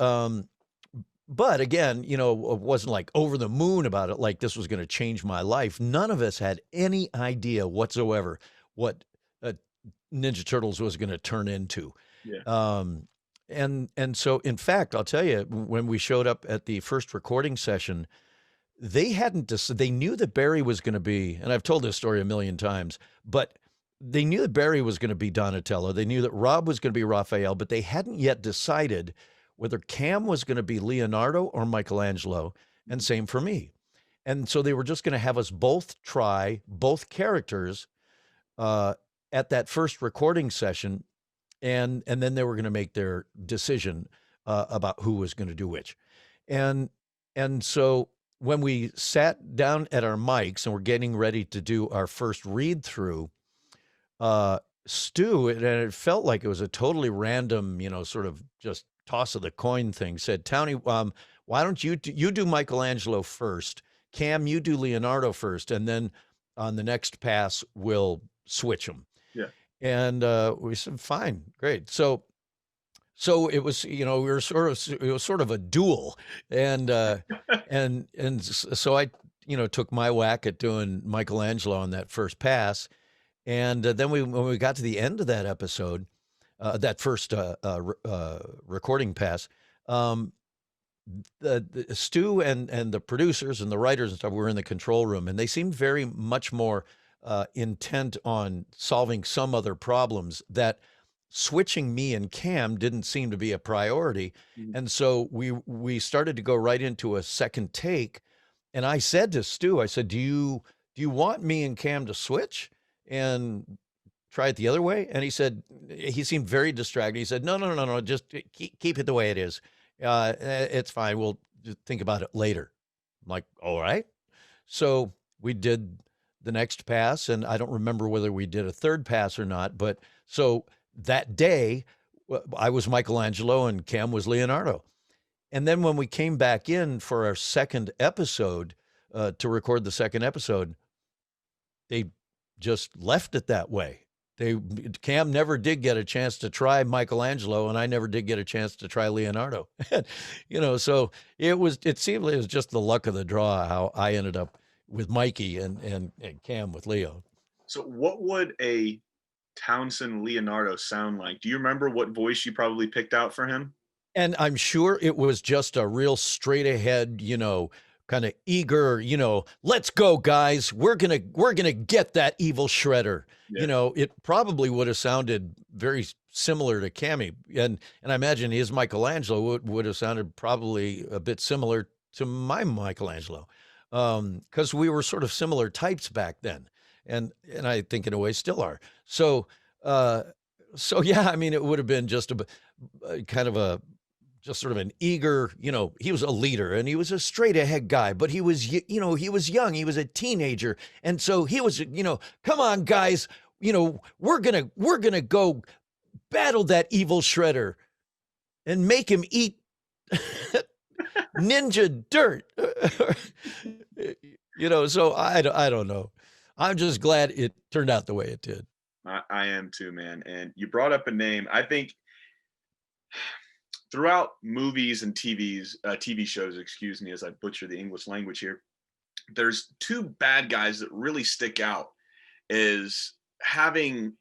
S2: but again, wasn't like over the moon about it, like this was going to change my life. None of us had any idea whatsoever what uh, Ninja Turtles was going to turn into.
S1: Yeah.
S2: Um, and so, in fact, I'll tell you, when we showed up at the first recording session, they hadn't they knew that Barry was going to be, and I've told this story a million times, but they knew that Barry was going to be Donatello. They knew that Rob was going to be Raphael, but they hadn't yet decided whether Cam was going to be Leonardo or Michelangelo, and same for me. And so they were just going to have us both try both characters uh, at that first recording session, and then they were going to make their decision about who was going to do which. And and so when we sat down at our mics and we're getting ready to do our first read through, Stu, and it felt like it was a totally random, sort of just toss of the coin thing, said, Townie, why don't you do Michelangelo first? Cam, you do Leonardo first, and then on the next pass, we'll switch them.
S1: Yeah.
S2: And we said, fine, great. So it was, we were it was sort of a duel, and so I, took my whack at doing Michelangelo on that first pass, and then when we got to the end of that episode, that first recording pass, the Stu and the producers and the writers and stuff were in the control room, and they seemed very much more intent on solving some other problems, that switching me and Cam didn't seem to be a priority.
S1: Mhm.
S2: And so we started to go right into a second take. And I said to Stu, I said, do you want me and Cam to switch and try it the other way? And he seemed very distracted. He said, no, just keep it the way it is. It's fine. We'll just think about it later. I'm like, all right. So we did the next pass, and I don't remember whether we did a third pass or not. But so that day, I was Michelangelo and Cam was Leonardo. And then when we came back in for our second episode, to record the second episode, they just left it that way. Cam never did get a chance to try Michelangelo, and I never did get a chance to try Leonardo. So it seemed like it was just the luck of the draw how I ended up with Mikey and Cam with Leo.
S1: So what would a Townsend Leonardo sound like? Do you remember what voice you probably picked out for him?
S2: And I'm sure it was just a real straight ahead, kind of eager, let's go, guys. We're gonna get that evil shredder.
S1: Yeah.
S2: It probably would have sounded very similar to Cammy. And I imagine his Michelangelo would have sounded probably a bit similar to my Michelangelo. Because we were sort of similar types back then. And I think in a way still are. So yeah, I mean, it would have been just a kind of a just sort of an eager, he was a leader and he was a straight ahead guy, but he was, he was young, he was a teenager. And so he was, come on, guys, we're going to go battle that evil shredder and make him eat ninja dirt. So I don't know. I'm just glad it turned out the way it did.
S1: I am too, man. And you brought up a name. I think throughout movies and TV shows, excuse me, as I butcher the English language here, there's two bad guys that really stick out as having.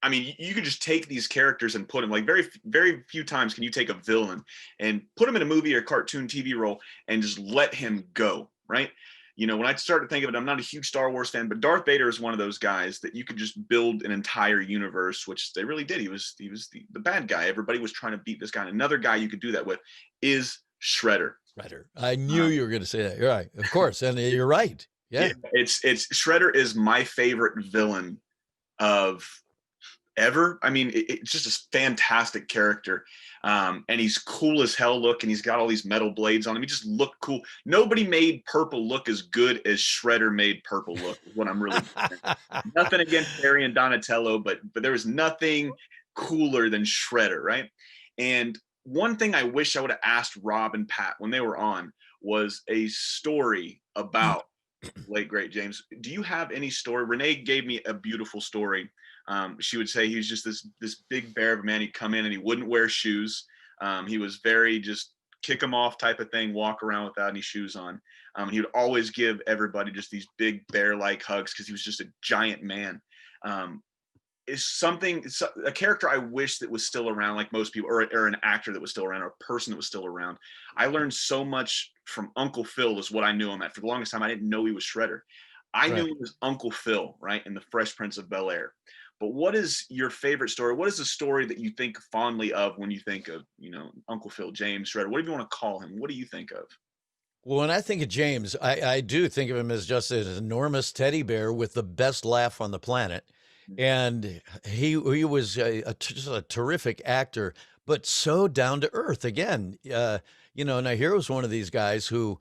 S1: I mean, you could just take these characters and put them, like, very, very few times can you take a villain and put him in a movie or cartoon TV role and just let him go, right? When I started thinking of it, I'm not a huge Star Wars fan, but Darth Vader is one of those guys that you could just build an entire universe, which they really did. He was the bad guy. Everybody was trying to beat this guy. And another guy you could do that with is Shredder.
S2: Shredder. I knew you were going to say that. You're right. Of course. And you're right. Yeah.
S1: It's Shredder is my favorite villain of ever. I mean, it's just a fantastic character. And he's cool as hell look, and he's got all these metal blades on him. He just looked cool. Nobody made purple look as good as Shredder made purple look, is what I'm really nothing against Harry and Donatello, but there was nothing cooler than Shredder, right? And one thing I wish I would have asked Rob and Pat when they were on was a story about late great James. Do you have any story? Renee gave me a beautiful story. She would say he was just this big bear of a man. He'd come in and he wouldn't wear shoes. He was very just kick him off type of thing, walk around without any shoes on. He would always give everybody just these big bear-like hugs because he was just a giant man. Um, is something it's a character I wish that was still around, like most people, or an actor that was still around, or a person that was still around. I learned so much from Uncle Phil, is what I knew him at. For the longest time, I didn't know he was Shredder. I knew
S2: Right.
S1: him as Uncle Phil, right, in the Fresh Prince of Bel Air. But what is your favorite story? What is the story that you think fondly of when you think of, Uncle Phil, James Shredder, whatever you want to call him? What do you think of?
S2: Well, when I think of James, I do think of him as just an enormous teddy bear with the best laugh on the planet. And he was just a terrific actor, but so down to earth. Again, now here was one of these guys who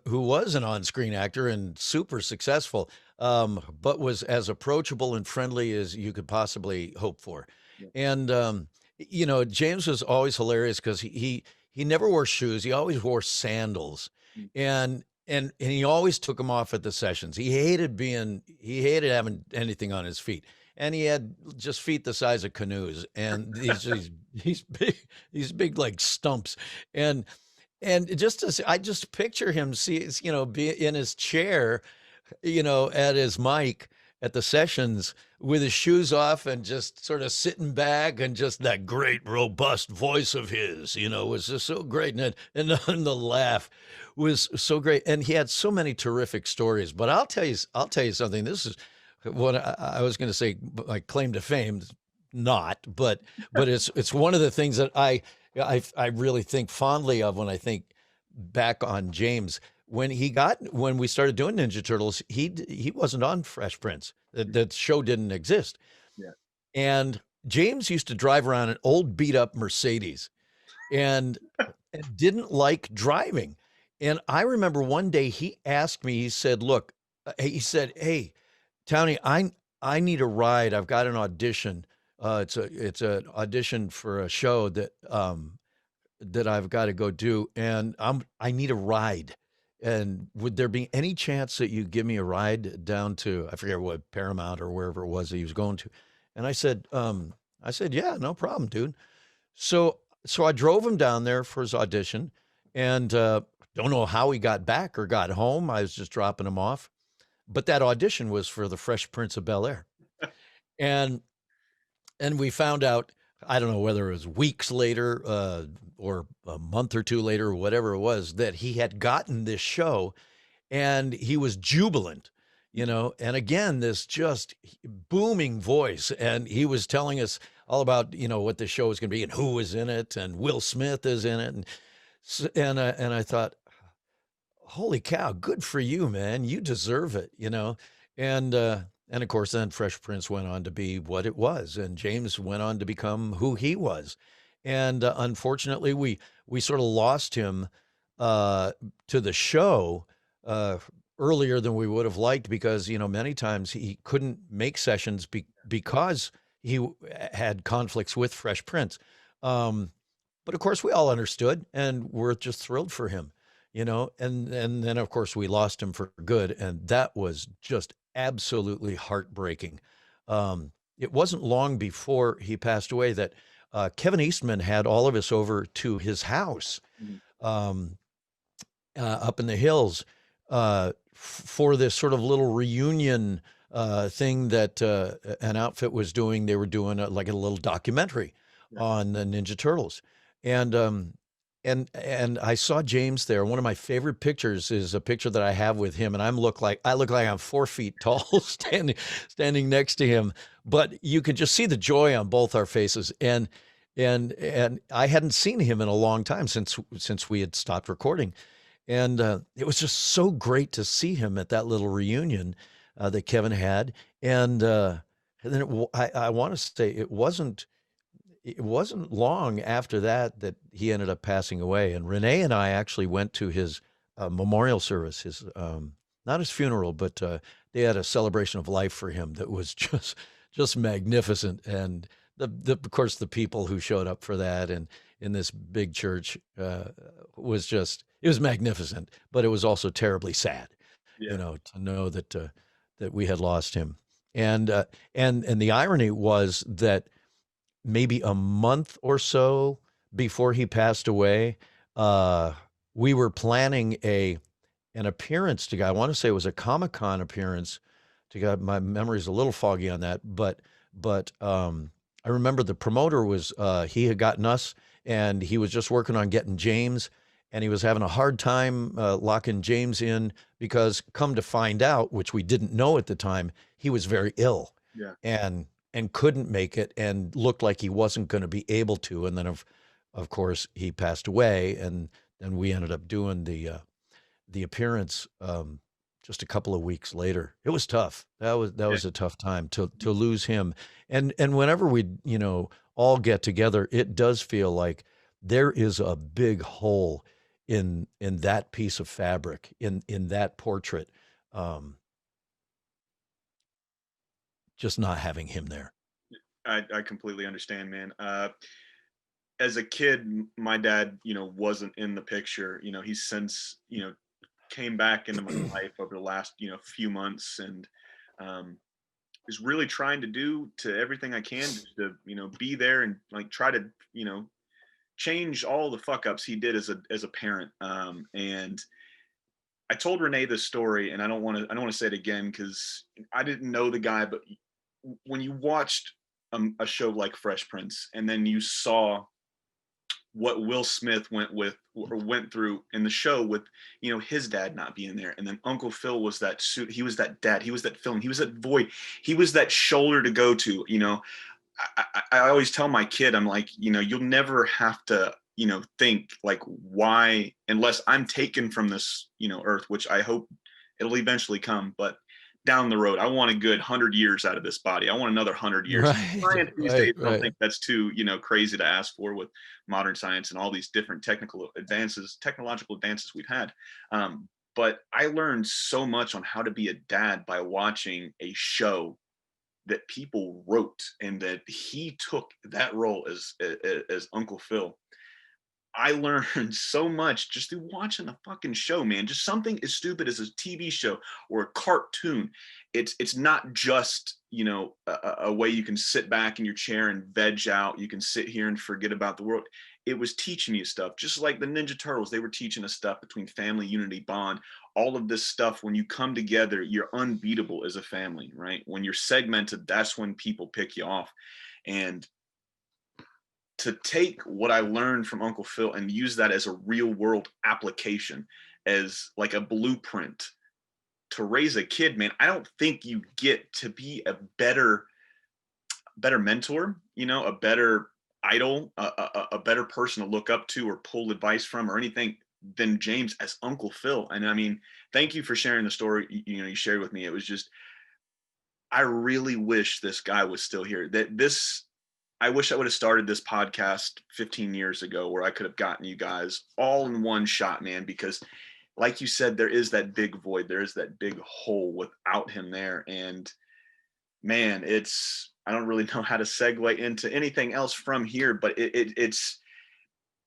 S2: was an on-screen actor and super successful, but was as approachable and friendly as you could possibly hope for.
S1: Yeah.
S2: And James was always hilarious because he never wore shoes. He always wore sandals,
S1: Mm.
S2: and he always took them off at the sessions. He hated having anything on his feet, and he had just feet the size of canoes, and these big like stumps, and I just picture him be in his chair, at his mic at the sessions with his shoes off and just sort of sitting back, and just that great robust voice of his, was just so great. And the laugh was so great. And he had so many terrific stories, but I'll tell you something. This is what I was going to say, my claim to fame, not, but it's one of the things that I really think fondly of when I think back on James. When we started doing Ninja Turtles, he wasn't on Fresh Prince. That show didn't exist.
S1: Yeah.
S2: And James used to drive around an old beat up Mercedes and didn't like driving. And I remember one day he asked me, he said, "Look," he said, "Hey, Townie, I need a ride. I've got an audition. It's an audition for a show that I've got to go do, and I need a ride. And would there be any chance that you give me a ride down to, I forget what, Paramount or wherever it was that he was going to?" And I said, "Yeah, no problem, dude." So I drove him down there for his audition, and don't know how he got back or got home. I was just dropping him off, but that audition was for the Fresh Prince of Bel Air, and we found out, I don't know whether it was weeks later, or a month or two later, or whatever it was, that he had gotten this show, and he was jubilant, and again, this just booming voice. And he was telling us all about, what the show was going to be and who was in it, and Will Smith is in it. And I thought, holy cow, good for you, man. You deserve it, And of course, then Fresh Prince went on to be what it was, and James went on to become who he was. And unfortunately, we sort of lost him to the show earlier than we would have liked, because many times he couldn't make sessions because had conflicts with Fresh Prince. But of course, we all understood, and we're just thrilled for him, and then of course we lost him for good, and that was just absolutely heartbreaking. It wasn't long before he passed away that Kevin Eastman had all of us over to his house,
S1: Mhm.
S2: up in the hills, for this sort of little reunion thing that an outfit was doing. They were doing like a little documentary
S1: Yeah.
S2: on the Ninja Turtles, and and I saw James there. One of my favorite pictures is a picture that I have with him, and I look like I'm 4 feet tall, standing next to him. But you could just see the joy on both our faces, and I hadn't seen him in a long time, since we had stopped recording, and it was just so great to see him at that little reunion that Kevin had. And then I want to say it wasn't long after that he ended up passing away. And Renee and I actually went to his memorial service, not his funeral, but they had a celebration of life for him that was just magnificent. And of course, the people who showed up for that, and in this big church, it was magnificent, but it was also terribly sad. you
S1: Yeah.
S2: know, to know that that we had lost him. And the irony was that maybe a month or so before he passed away, uh, we were planning an appearance to go. I want to say it was a Comic-Con appearance to go. My memory's a little foggy on that, but I remember the promoter was he had gotten us, and he was just working on getting James, and he was having a hard time locking James in because, come to find out, which we didn't know at the time, he was very ill
S1: Yeah.
S2: and couldn't make it and looked like he wasn't going to be able to. And then of course he passed away, and then we ended up doing the appearance just a couple of weeks later. It was tough. That
S1: Yeah.
S2: was a tough time to lose him. And whenever we, you know, all get together, it does feel like there is a big hole in that piece of fabric, in that portrait. Um, just not having him there.
S1: I completely understand, man. As a kid, my dad, wasn't in the picture. He's since, came back into my life over the last, few months, and um, is really trying to do to everything I can to, be there and like try to, change all the fuck ups he did as a parent. And I told Renee this story, and I don't want to say it again because I didn't know the guy, but when you watched a show like Fresh Prince, and then you saw what Will Smith went through in the show with, his dad not being there, and then Uncle Phil was that suit, he was that dad, he was that film, he was that void, he was that shoulder to go to. I always tell my kid, I'm like, you'll never have to, think like why, unless I'm taken from this, earth, which I hope it'll eventually come, but down the road, I want a good 100 years out of this body. I want another 100 years.
S2: Right,
S1: Science these days,
S2: right,
S1: I don't
S2: right.
S1: think that's too, crazy to ask for with modern science and all these different technological advances we've had. But I learned so much on how to be a dad by watching a show that people wrote, and that he took that role as Uncle Phil. I learned so much just through watching the fucking show, man. Just something as stupid as a TV show or a cartoon. It's not just, a way you can sit back in your chair and veg out. You can sit here and forget about the world. It was teaching you stuff, just like the Ninja Turtles. They were teaching us stuff between family, unity, bond, all of this stuff. When you come together, you're unbeatable as a family, right? When you're segmented, that's when people pick you off. And to take what I learned from Uncle Phil and use that as a real world application, as like a blueprint to raise a kid, man, I don't think you get to be a better mentor, a better idol, a better person to look up to or pull advice from or anything than James as Uncle Phil. And I mean, thank you for sharing the story you shared with me. It was just, I really wish this guy was still here. I wish I would have started this podcast 15 years ago, where I could have gotten you guys all in one shot, man, because like you said, there is that big void. There is that big hole without him there. And man, I don't really know how to segue into anything else from here, but it's,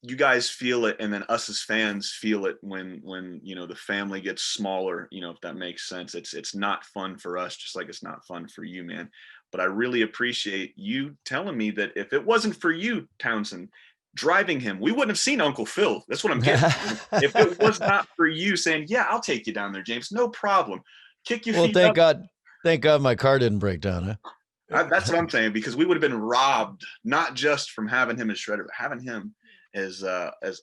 S1: you guys feel it. And then us as fans feel it when, the family gets smaller, if that makes sense. It's not fun for us, just like it's not fun for you, man. But I really appreciate you telling me that if it wasn't for you, Townsend, driving him, we wouldn't have seen Uncle Phil. That's what I'm getting. If it was not for you saying, yeah, I'll take you down there, James, no problem. Kick your
S2: Well,
S1: feet up.
S2: thank God my car didn't break down, huh?
S1: That's what I'm saying, because we would have been robbed, not just from having him as Shredder, but having him as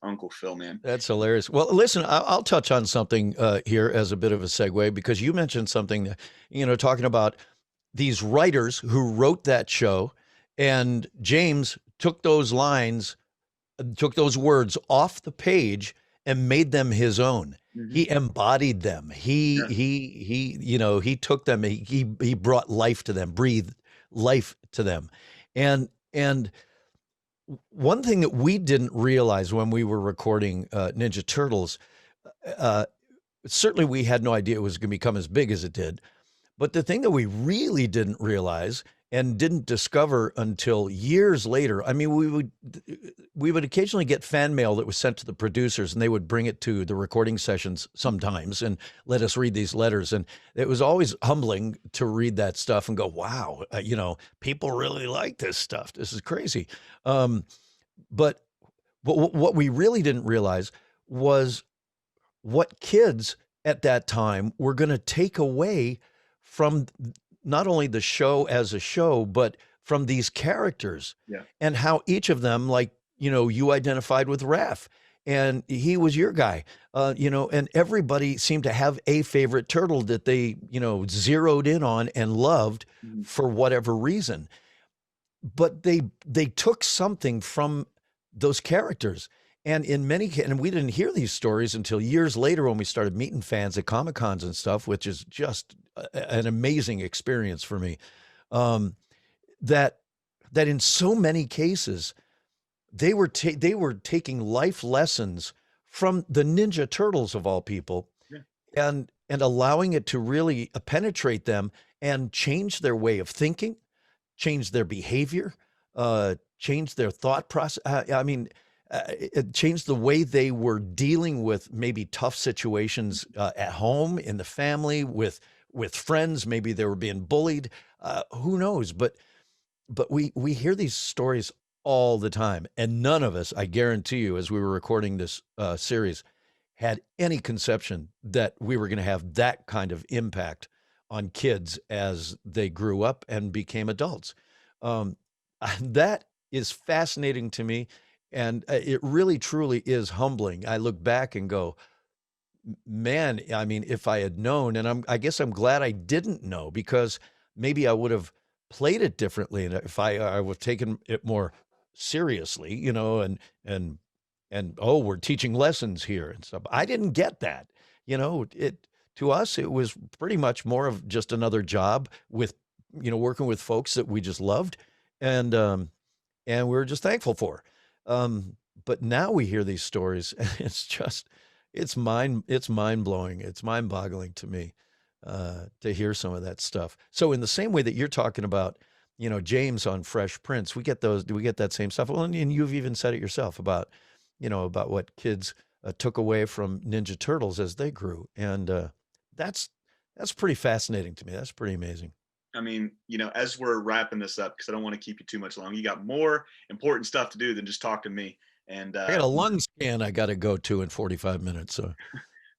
S1: Uncle Phil, man.
S2: That's hilarious. Well, listen, I'll touch on something here as a bit of a segue, because you mentioned something that, talking about these writers who wrote that show, and James took those lines, took those words off the page and made them his own.
S1: Mm-hmm.
S2: He embodied them.
S1: Yeah.
S2: He took them. He brought life to them, breathed life to them, and one thing that we didn't realize when we were recording Ninja Turtles, uh, certainly we had no idea it was going to become as big as it did. But the thing that we really didn't realize, and didn't discover until years later. I mean, we would occasionally get fan mail that was sent to the producers, and they would bring it to the recording sessions sometimes and let us read these letters. And it was always humbling to read that stuff and go, "Wow, people really like this stuff. This is crazy." Um, but what we really didn't realize was what kids at that time were going to take away from not only the show as a show, but from these characters,
S1: Yeah.
S2: and how each of them, like, you identified with Raph, and he was your guy, and everybody seemed to have a favorite turtle that they, zeroed in on and loved
S1: Mhm.
S2: for whatever reason. But they took something from those characters. And and we didn't hear these stories until years later when we started meeting fans at Comic Cons and stuff, which is just an amazing experience for me. Um, that that in so many cases they were taking life lessons from the Ninja Turtles of all people,
S1: Yeah.
S2: and allowing it to really penetrate them and change their way of thinking, change their behavior, change their thought process. I mean, it changed the way they were dealing with maybe tough situations at home, in the family, with friends. Maybe they were being bullied. Who knows? But we hear these stories all the time, and none of us, I guarantee you, as we were recording this series, had any conception that we were going to have that kind of impact on kids as they grew up and became adults. Um, that is fascinating to me, and it really truly is humbling. I look back and go, man, I mean, if I had known, and I guess I'm glad I didn't know, because maybe I would have played it differently, and if I would have taken it more seriously, and oh, we're teaching lessons here and stuff. I didn't get that. It to us it was pretty much more of just another job with, working with folks that we just loved, and we are just thankful for. But now we hear these stories, and it's mind blowing. It's mind boggling to me to hear some of that stuff. So in the same way that you're talking about, James on Fresh Prince, we get those. Do we get that same stuff? Well, and you've even said it yourself about, about what kids took away from Ninja Turtles as they grew, and that's that's pretty fascinating to me. That's pretty amazing.
S1: I mean, as we're wrapping this up, because I don't want to keep you too much long, you got more important stuff to do than just talk to me. And
S2: I got a lung scan I got to go to in 45 minutes. So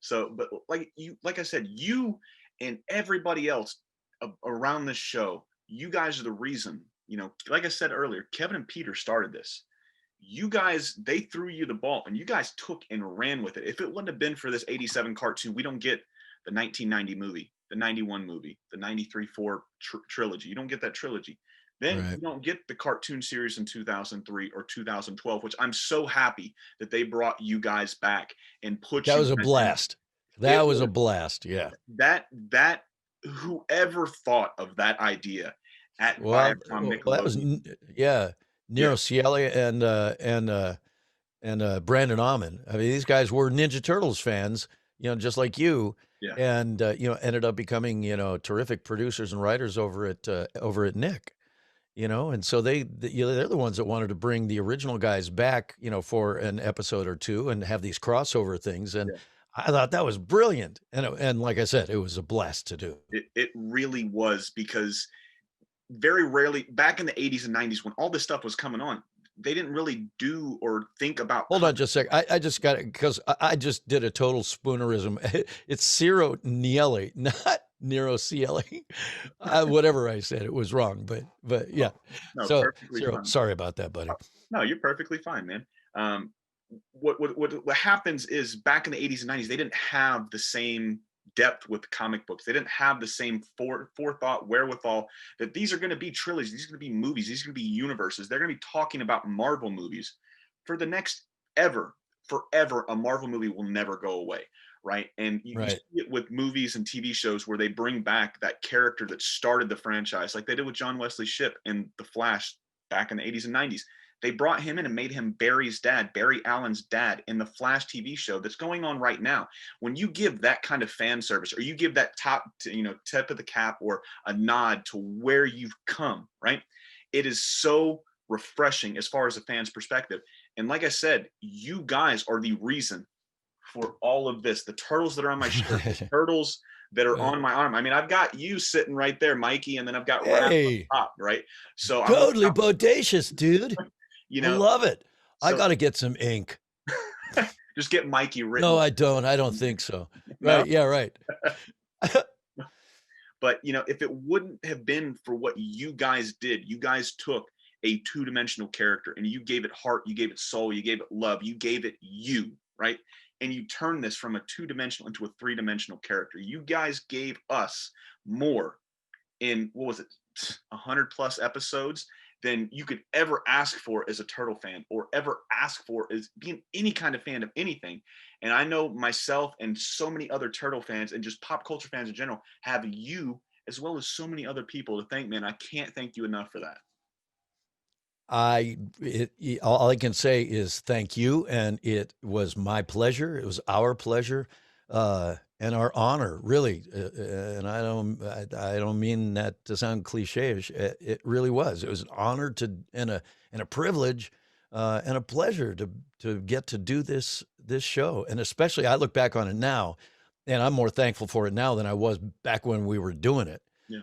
S1: so, but like I said, you and everybody else around this show, you guys are the reason. Like I said earlier, Kevin and Peter started this. You guys, they threw you the ball, and you guys took and ran with it. If it wouldn't have been for this '87 cartoon, we don't get the 1990 movie, the '91 movie, the '93 4 trilogy. You don't get that trilogy. Then
S2: right.
S1: you don't get the cartoon series in 2003 or 2012, which I'm so happy that they brought you guys back and put
S2: That
S1: you
S2: was a
S1: guys in.
S2: blast. That
S1: It
S2: was a
S1: was
S2: blast. Yeah.
S1: that whoever thought of that idea at Viacom
S2: That was
S1: Nickelodeon.
S2: yeah,
S1: Yeah,
S2: Nero Cieli and Brandon Auman. I mean, these guys were Ninja Turtles fans, just like you,
S1: yeah,
S2: and ended up becoming terrific producers and writers over at Nick. And so they're the ones that wanted to bring the original guys back, for an episode or two and have these crossover things. And
S1: yeah.
S2: I thought that was brilliant. And like I said, it was a blast to do.
S1: It really was, because very rarely back in the '80s and '90s, when all this stuff was coming on, they didn't really do or think about
S2: Hold on just a sec. I just got it because I just did a total spoonerism. It's Ciro Nieli, not Nero Cieli. Whatever I said, it was wrong. But yeah.
S1: Oh, no,
S2: So
S1: perfectly
S2: Ciro,
S1: fine.
S2: sorry about that, buddy.
S1: No, you're perfectly fine, man. Um, what happens is, back in the '80s and '90s, they didn't have the same depth with comic books. They didn't have the same forethought, wherewithal, that these are going to be trilogies, these are going to be movies, these are going to be universes. They're going to be talking about Marvel movies for the next ever, forever. A Marvel movie will never go away, right? And you see
S2: Right.
S1: it with movies and TV shows where they bring back that character that started the franchise, like they did with John Wesley Shipp in The Flash back in the '80s and '90s. They brought him in and made him Barry's dad, Barry Allen's dad, in the Flash TV show that's going on right now. When you give that kind of fan service, or you give that tip of the cap or a nod to where you've come, right? It is so refreshing as far as a fan's perspective. And like I said, you guys are the reason for all of this. The turtles that are on my shirt, the turtles that are on my arm. I mean, I've got you sitting right there, Mikey, and then I've got Raph
S2: Hey,
S1: on top, right? So I'm
S2: totally bodacious, dude.
S1: you
S2: I
S1: know,
S2: love it. I
S1: so
S2: got to get some ink.
S1: just get Mikey written.
S2: No, I don't. I don't think so.
S1: No?
S2: Right. Yeah, right.
S1: But if it wouldn't have been for what you guys did, you guys took a two-dimensional character and you gave it heart, you gave it soul, you gave it love, you gave it you, right? And you turned this from a two-dimensional into a three-dimensional character. You guys gave us more in, what was it, 100 plus episodes than you could ever ask for as a turtle fan, or ever ask for as being any kind of fan of anything. And I know myself and so many other turtle fans and just pop culture fans in general have you, as well as so many other people, to thank, man. I can't thank you enough for that.
S2: All I can say is thank you, and it was my pleasure. It was our pleasure, and our honor, really. And I don't mean that to sound cliche-ish. It really was. It was an honor and a privilege, and a pleasure to get to do this show. And especially, I look back on it now, and I'm more thankful for it now than I was back when we were doing it.
S1: Yeah.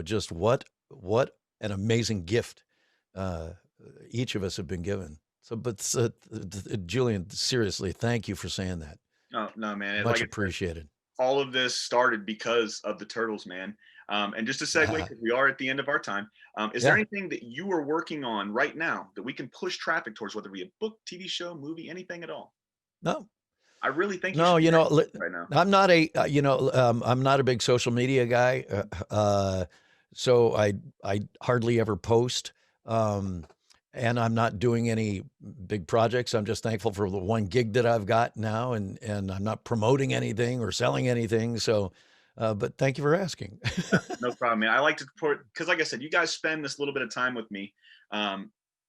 S2: Just what an amazing gift each of us have been given. Julian, seriously, thank you for saying that.
S1: Oh, no, man.
S2: Much appreciated.
S1: All of this started because of the Turtles, man. And just to segue, because we are at the end of our time, is there anything that you are working on right now that we can push traffic towards, whether it be a book, TV show, movie, anything at all?
S2: No.
S1: I really think
S2: no.
S1: Right now.
S2: I'm not I'm not a big social media guy, so I hardly ever post, and I'm not doing any big projects. I'm just thankful for the one gig that I've got now, and I'm not promoting anything or selling anything. So, but thank you for asking.
S1: No problem, man. I like to support, because like I said, you guys spend this little bit of time with me.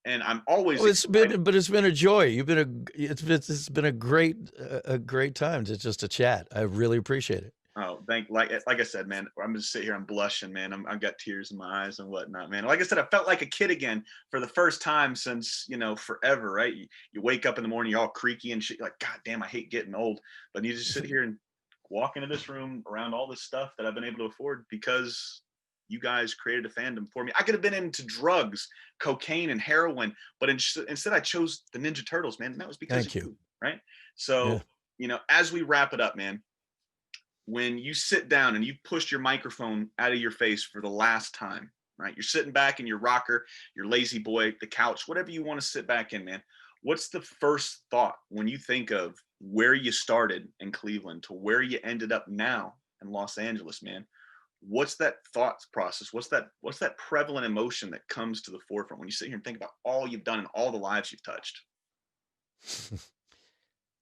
S1: And I'm always.
S2: It's been a joy. It's been a great time to just to chat. I really appreciate it.
S1: Oh, like I said, man, I'm just sitting here, I'm blushing, man. I've got tears in my eyes and whatnot, man. Like I said, I felt like a kid again for the first time since, forever, right? You wake up in the morning, you're all creaky and shit. You're like, God damn, I hate getting old. But you just sit here and walk into this room around all this stuff that I've been able to afford because you guys created a fandom for me. I could have been into drugs, cocaine, and heroin, but instead I chose the Ninja Turtles, man. And that was because of you, right? So, as we wrap it up, man, when you sit down and you pushed your microphone out of your face for the last time, right? You're sitting back in your rocker, your lazy boy, the couch, whatever you want to sit back in, man. What's the first thought when you think of where you started in Cleveland to where you ended up now in Los Angeles, man? What's that thought process? What's that prevalent emotion that comes to the forefront when you sit here and think about all you've done and all the lives you've touched?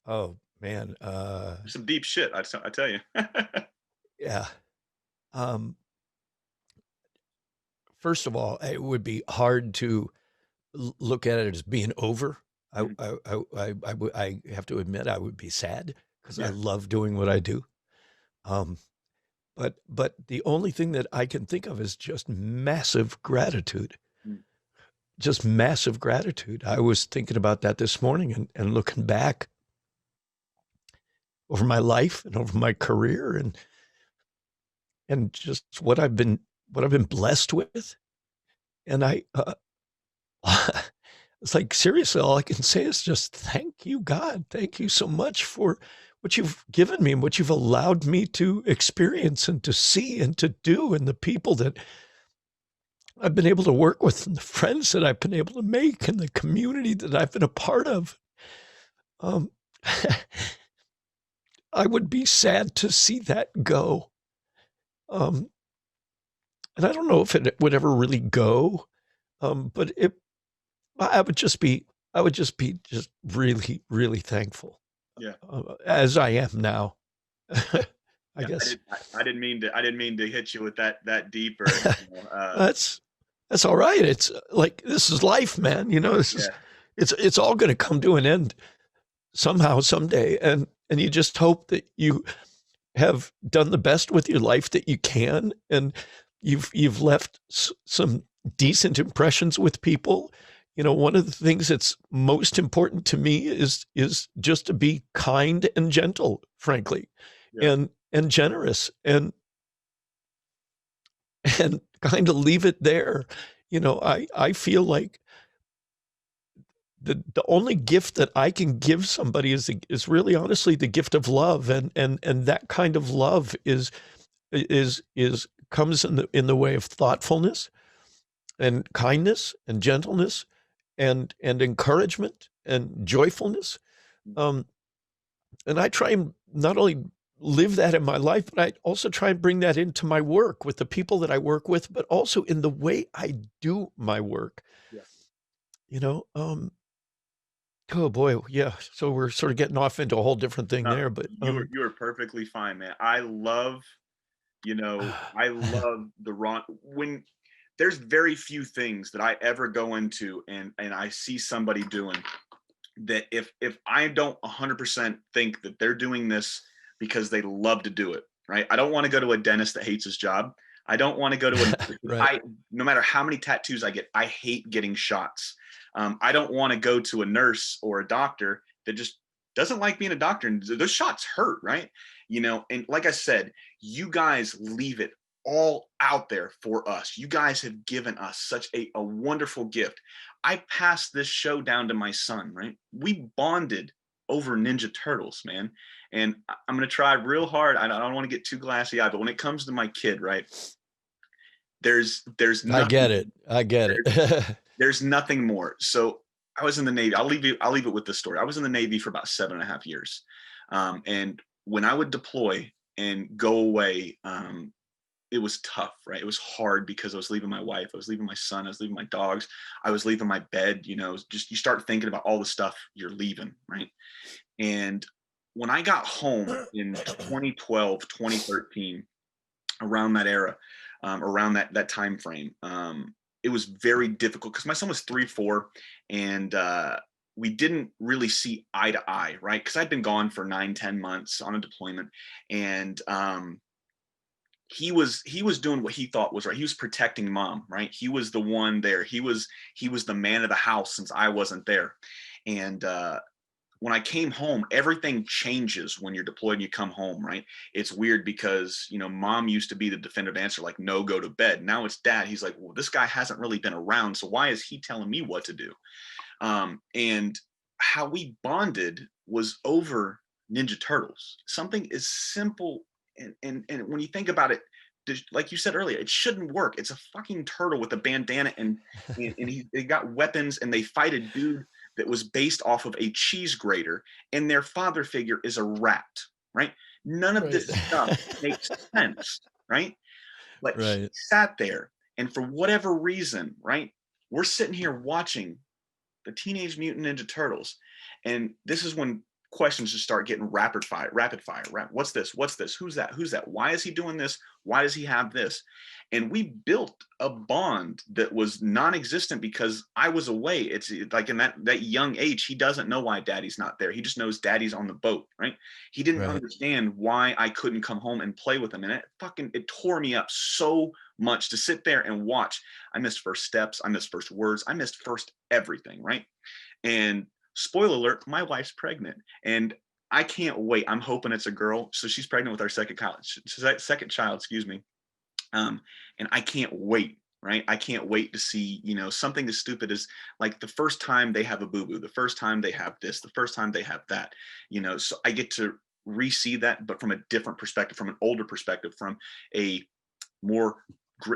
S2: Oh, man.
S1: Some deep shit, I tell you.
S2: Yeah. First of all, it would be hard to look at it as being over. I have to admit, I would be sad because I love doing what I do. But the only thing that I can think of is just massive gratitude. Just massive gratitude. I was thinking about that this morning and looking back over my life and over my career and just what I've been blessed with. And it's like, seriously, all I can say is just thank you, God. Thank you so much for what you've given me and what you've allowed me to experience and to see and to do, and the people that I've been able to work with and the friends that I've been able to make and the community that I've been a part of. I would be sad to see that go. And I don't know if it would ever really go. But I would just be really, really thankful.
S1: Yeah.
S2: As I am now. I guess
S1: I didn't mean to hit you with that deep or
S2: that's That's all right. It's like, this is life, man. You know,
S1: Yeah.
S2: it's all going to come to an end somehow, someday. And you just hope that you have done the best with your life that you can. And you've left some decent impressions with people. You know, one of the things that's most important to me is just to be kind and gentle, frankly,
S1: Yeah.
S2: and generous, and kind of leave it there. You know, I feel like the only gift that I can give somebody is really honestly the gift of love, and that kind of love is comes in the way of thoughtfulness and kindness and gentleness and encouragement and joyfulness. Um, and I try and not only live that in my life, but I also try and bring that into my work with the people that I work with, but also in the way I do my work.
S1: Yeah.
S2: You know, oh boy, yeah. So we're sort of getting off into a whole different thing
S1: No,
S2: there, but
S1: you are perfectly fine, man. I love, I love the Ron when there's very few things that I ever go into and I see somebody doing that if I don't 100% think that they're doing this because they love to do it, right? I don't want to go to a dentist that hates his job. I don't want to go to a
S2: right,
S1: I no matter how many tattoos I get, I hate getting shots. I don't want to go to a nurse or a doctor that just doesn't like being a doctor, and those shots hurt, right? And like I said, you guys leave it all out there for us. You guys have given us such a wonderful gift. I passed this show down to my son, right? We bonded over Ninja Turtles, man. And I'm going to try real hard. I don't want to get too glassy eyed, but when it comes to my kid, right? There's
S2: I get
S1: nothing
S2: it. I get
S1: there's,
S2: it.
S1: there's nothing more. So I was in the Navy. I'll leave it with this story. I was in the Navy for about 7.5 years. And when I would deploy and go away, it was tough, right? It was hard because I was leaving my wife, I was leaving my son, I was leaving my dogs, I was leaving my bed. Just you start thinking about all the stuff you're leaving, right? And when I got home in 2012, 2013, around that era, around that time frame, it was very difficult because my son was 3, 4, and we didn't really see eye to eye, right? Because I'd been gone for 9, 10 months on a deployment, and he was doing what he thought was right. He was protecting mom, right? He was the one there. He was the man of the house since I wasn't there. And when I came home, everything changes when you're deployed and you come home, right? It's weird because mom used to be the definitive answer, like no, go to bed. Now it's dad. He's like, well, this guy hasn't really been around, so why is he telling me what to do? And how we bonded was over Ninja Turtles. Something as simple and when you think about it, like you said earlier, it shouldn't work. It's a fucking turtle with a bandana and they got weapons and they fight a dude that was based off of a cheese grater, and their father figure is a rat, right? None of
S2: right.
S1: this stuff makes sense, right? But he
S2: right.
S1: sat there, and for whatever reason, right, we're sitting here watching the Teenage Mutant Ninja Turtles. And this is when questions just start getting rapid fire. What's this? What's this? Who's that? Who's that? Why is he doing this? Why does he have this? And we built a bond that was non-existent because I was away. It's like in that young age, he doesn't know why daddy's not there. He just knows daddy's on the boat, right? He didn't
S2: Right.
S1: understand why I couldn't come home and play with him. And it tore me up so much to sit there and watch. I missed first steps. I missed first words. I missed first everything, right? And spoiler alert, my wife's pregnant. And I can't wait. I'm hoping it's a girl. So she's pregnant with our second child, excuse me. And I can't wait, right? I can't wait to see, something as stupid as like the first time they have a boo-boo, the first time they have this, the first time they have that, so I get to re-see that, but from a different perspective, from an older perspective, from a more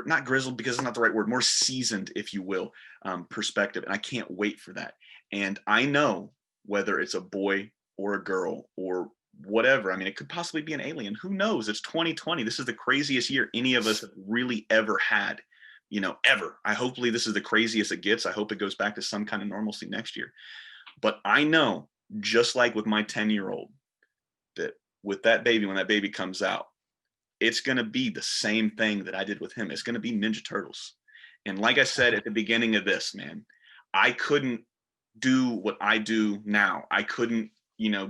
S1: not grizzled because it's not the right word, more seasoned, if you will, perspective. And I can't wait for that. And I know whether it's a boy or a girl or whatever, I mean, it could possibly be an alien. Who knows? It's 2020. This is the craziest year any of us have really ever had, ever. Hopefully this is the craziest it gets. I hope it goes back to some kind of normalcy next year. But I know, just like with my 10-year-old, that with that baby, when that baby comes out, it's going to be the same thing that I did with him. It's going to be Ninja Turtles. And like I said at the beginning of this, man, I couldn't do what I do now. I couldn't,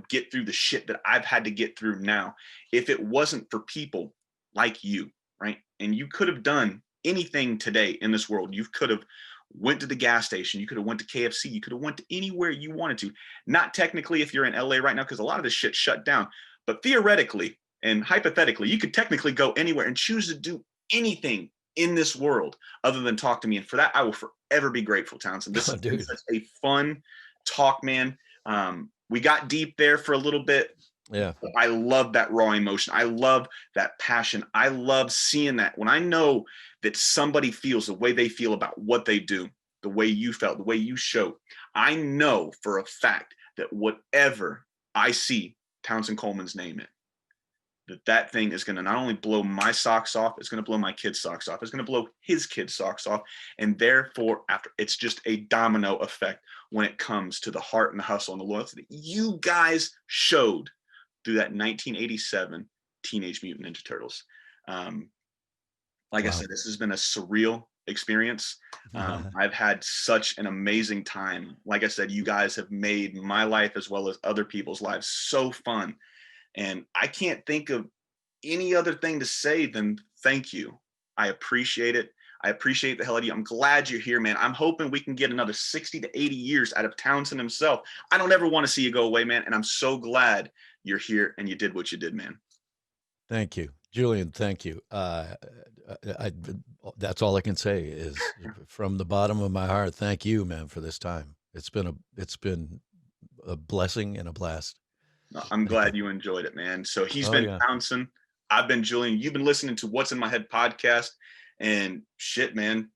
S1: get through the shit that I've had to get through now if it wasn't for people like you, right? And you could have done anything today in this world. You could have went to the gas station. You could have went to KFC. You could have went to anywhere you wanted to. Not technically if you're in LA right now, because a lot of this shit shut down. But theoretically and hypothetically, you could technically go anywhere and choose to do anything in this world other than talk to me. And for that, I will forever be grateful, Townsend. This has been such a fun talk, man. We got deep there for a little bit.
S2: Yeah.
S1: I love that raw emotion. I love that passion. I love seeing that when I know that somebody feels the way they feel about what they do, the way you felt, the way you showed. I know for a fact that whatever I see Townsend Coleman's name in, that thing is going to not only blow my socks off, it's going to blow my kid's socks off. It's going to blow his kid's socks off. And therefore, after, it's just a domino effect when it comes to the heart and the hustle and the loyalty that you guys showed through that 1987 Teenage Mutant Ninja Turtles. Like I said, this has been a surreal experience. I've had such an amazing time. Like I said, you guys have made my life as well as other people's lives so fun. And I can't think of any other thing to say than thank you. I appreciate it. I appreciate the hell out of you. I'm glad you're here, man. I'm hoping we can get another 60 to 80 years out of Townsend himself. I don't ever want to see you go away, man. And I'm so glad you're here and you did what you did, man.
S2: Thank you, Julian. Thank you. That's all I can say is from the bottom of my heart. Thank you, man, for this time. It's been a blessing and a blast.
S1: I'm glad you enjoyed it, man. So he's been Townsend. I've been Julian. You've been listening to What's in My Head podcast. And shit, man,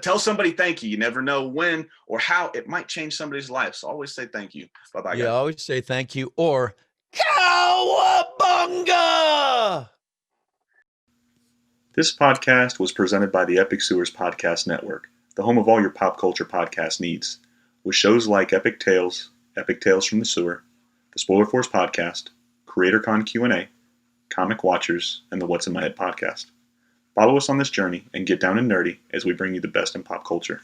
S1: tell somebody thank you. You never know when or how it might change somebody's life. So always say thank you. Bye-bye, guys.
S2: Yeah, always say thank you or cowabunga!
S1: This podcast was presented by the Epic Sewers Podcast Network, the home of all your pop culture podcast needs, with shows like Epic Tales from the Sewer, the Spoiler Force Podcast, CreatorCon Q&A, Comic Watchers, and the What's in My Head podcast. Follow us on this journey and get down and nerdy as we bring you the best in pop culture.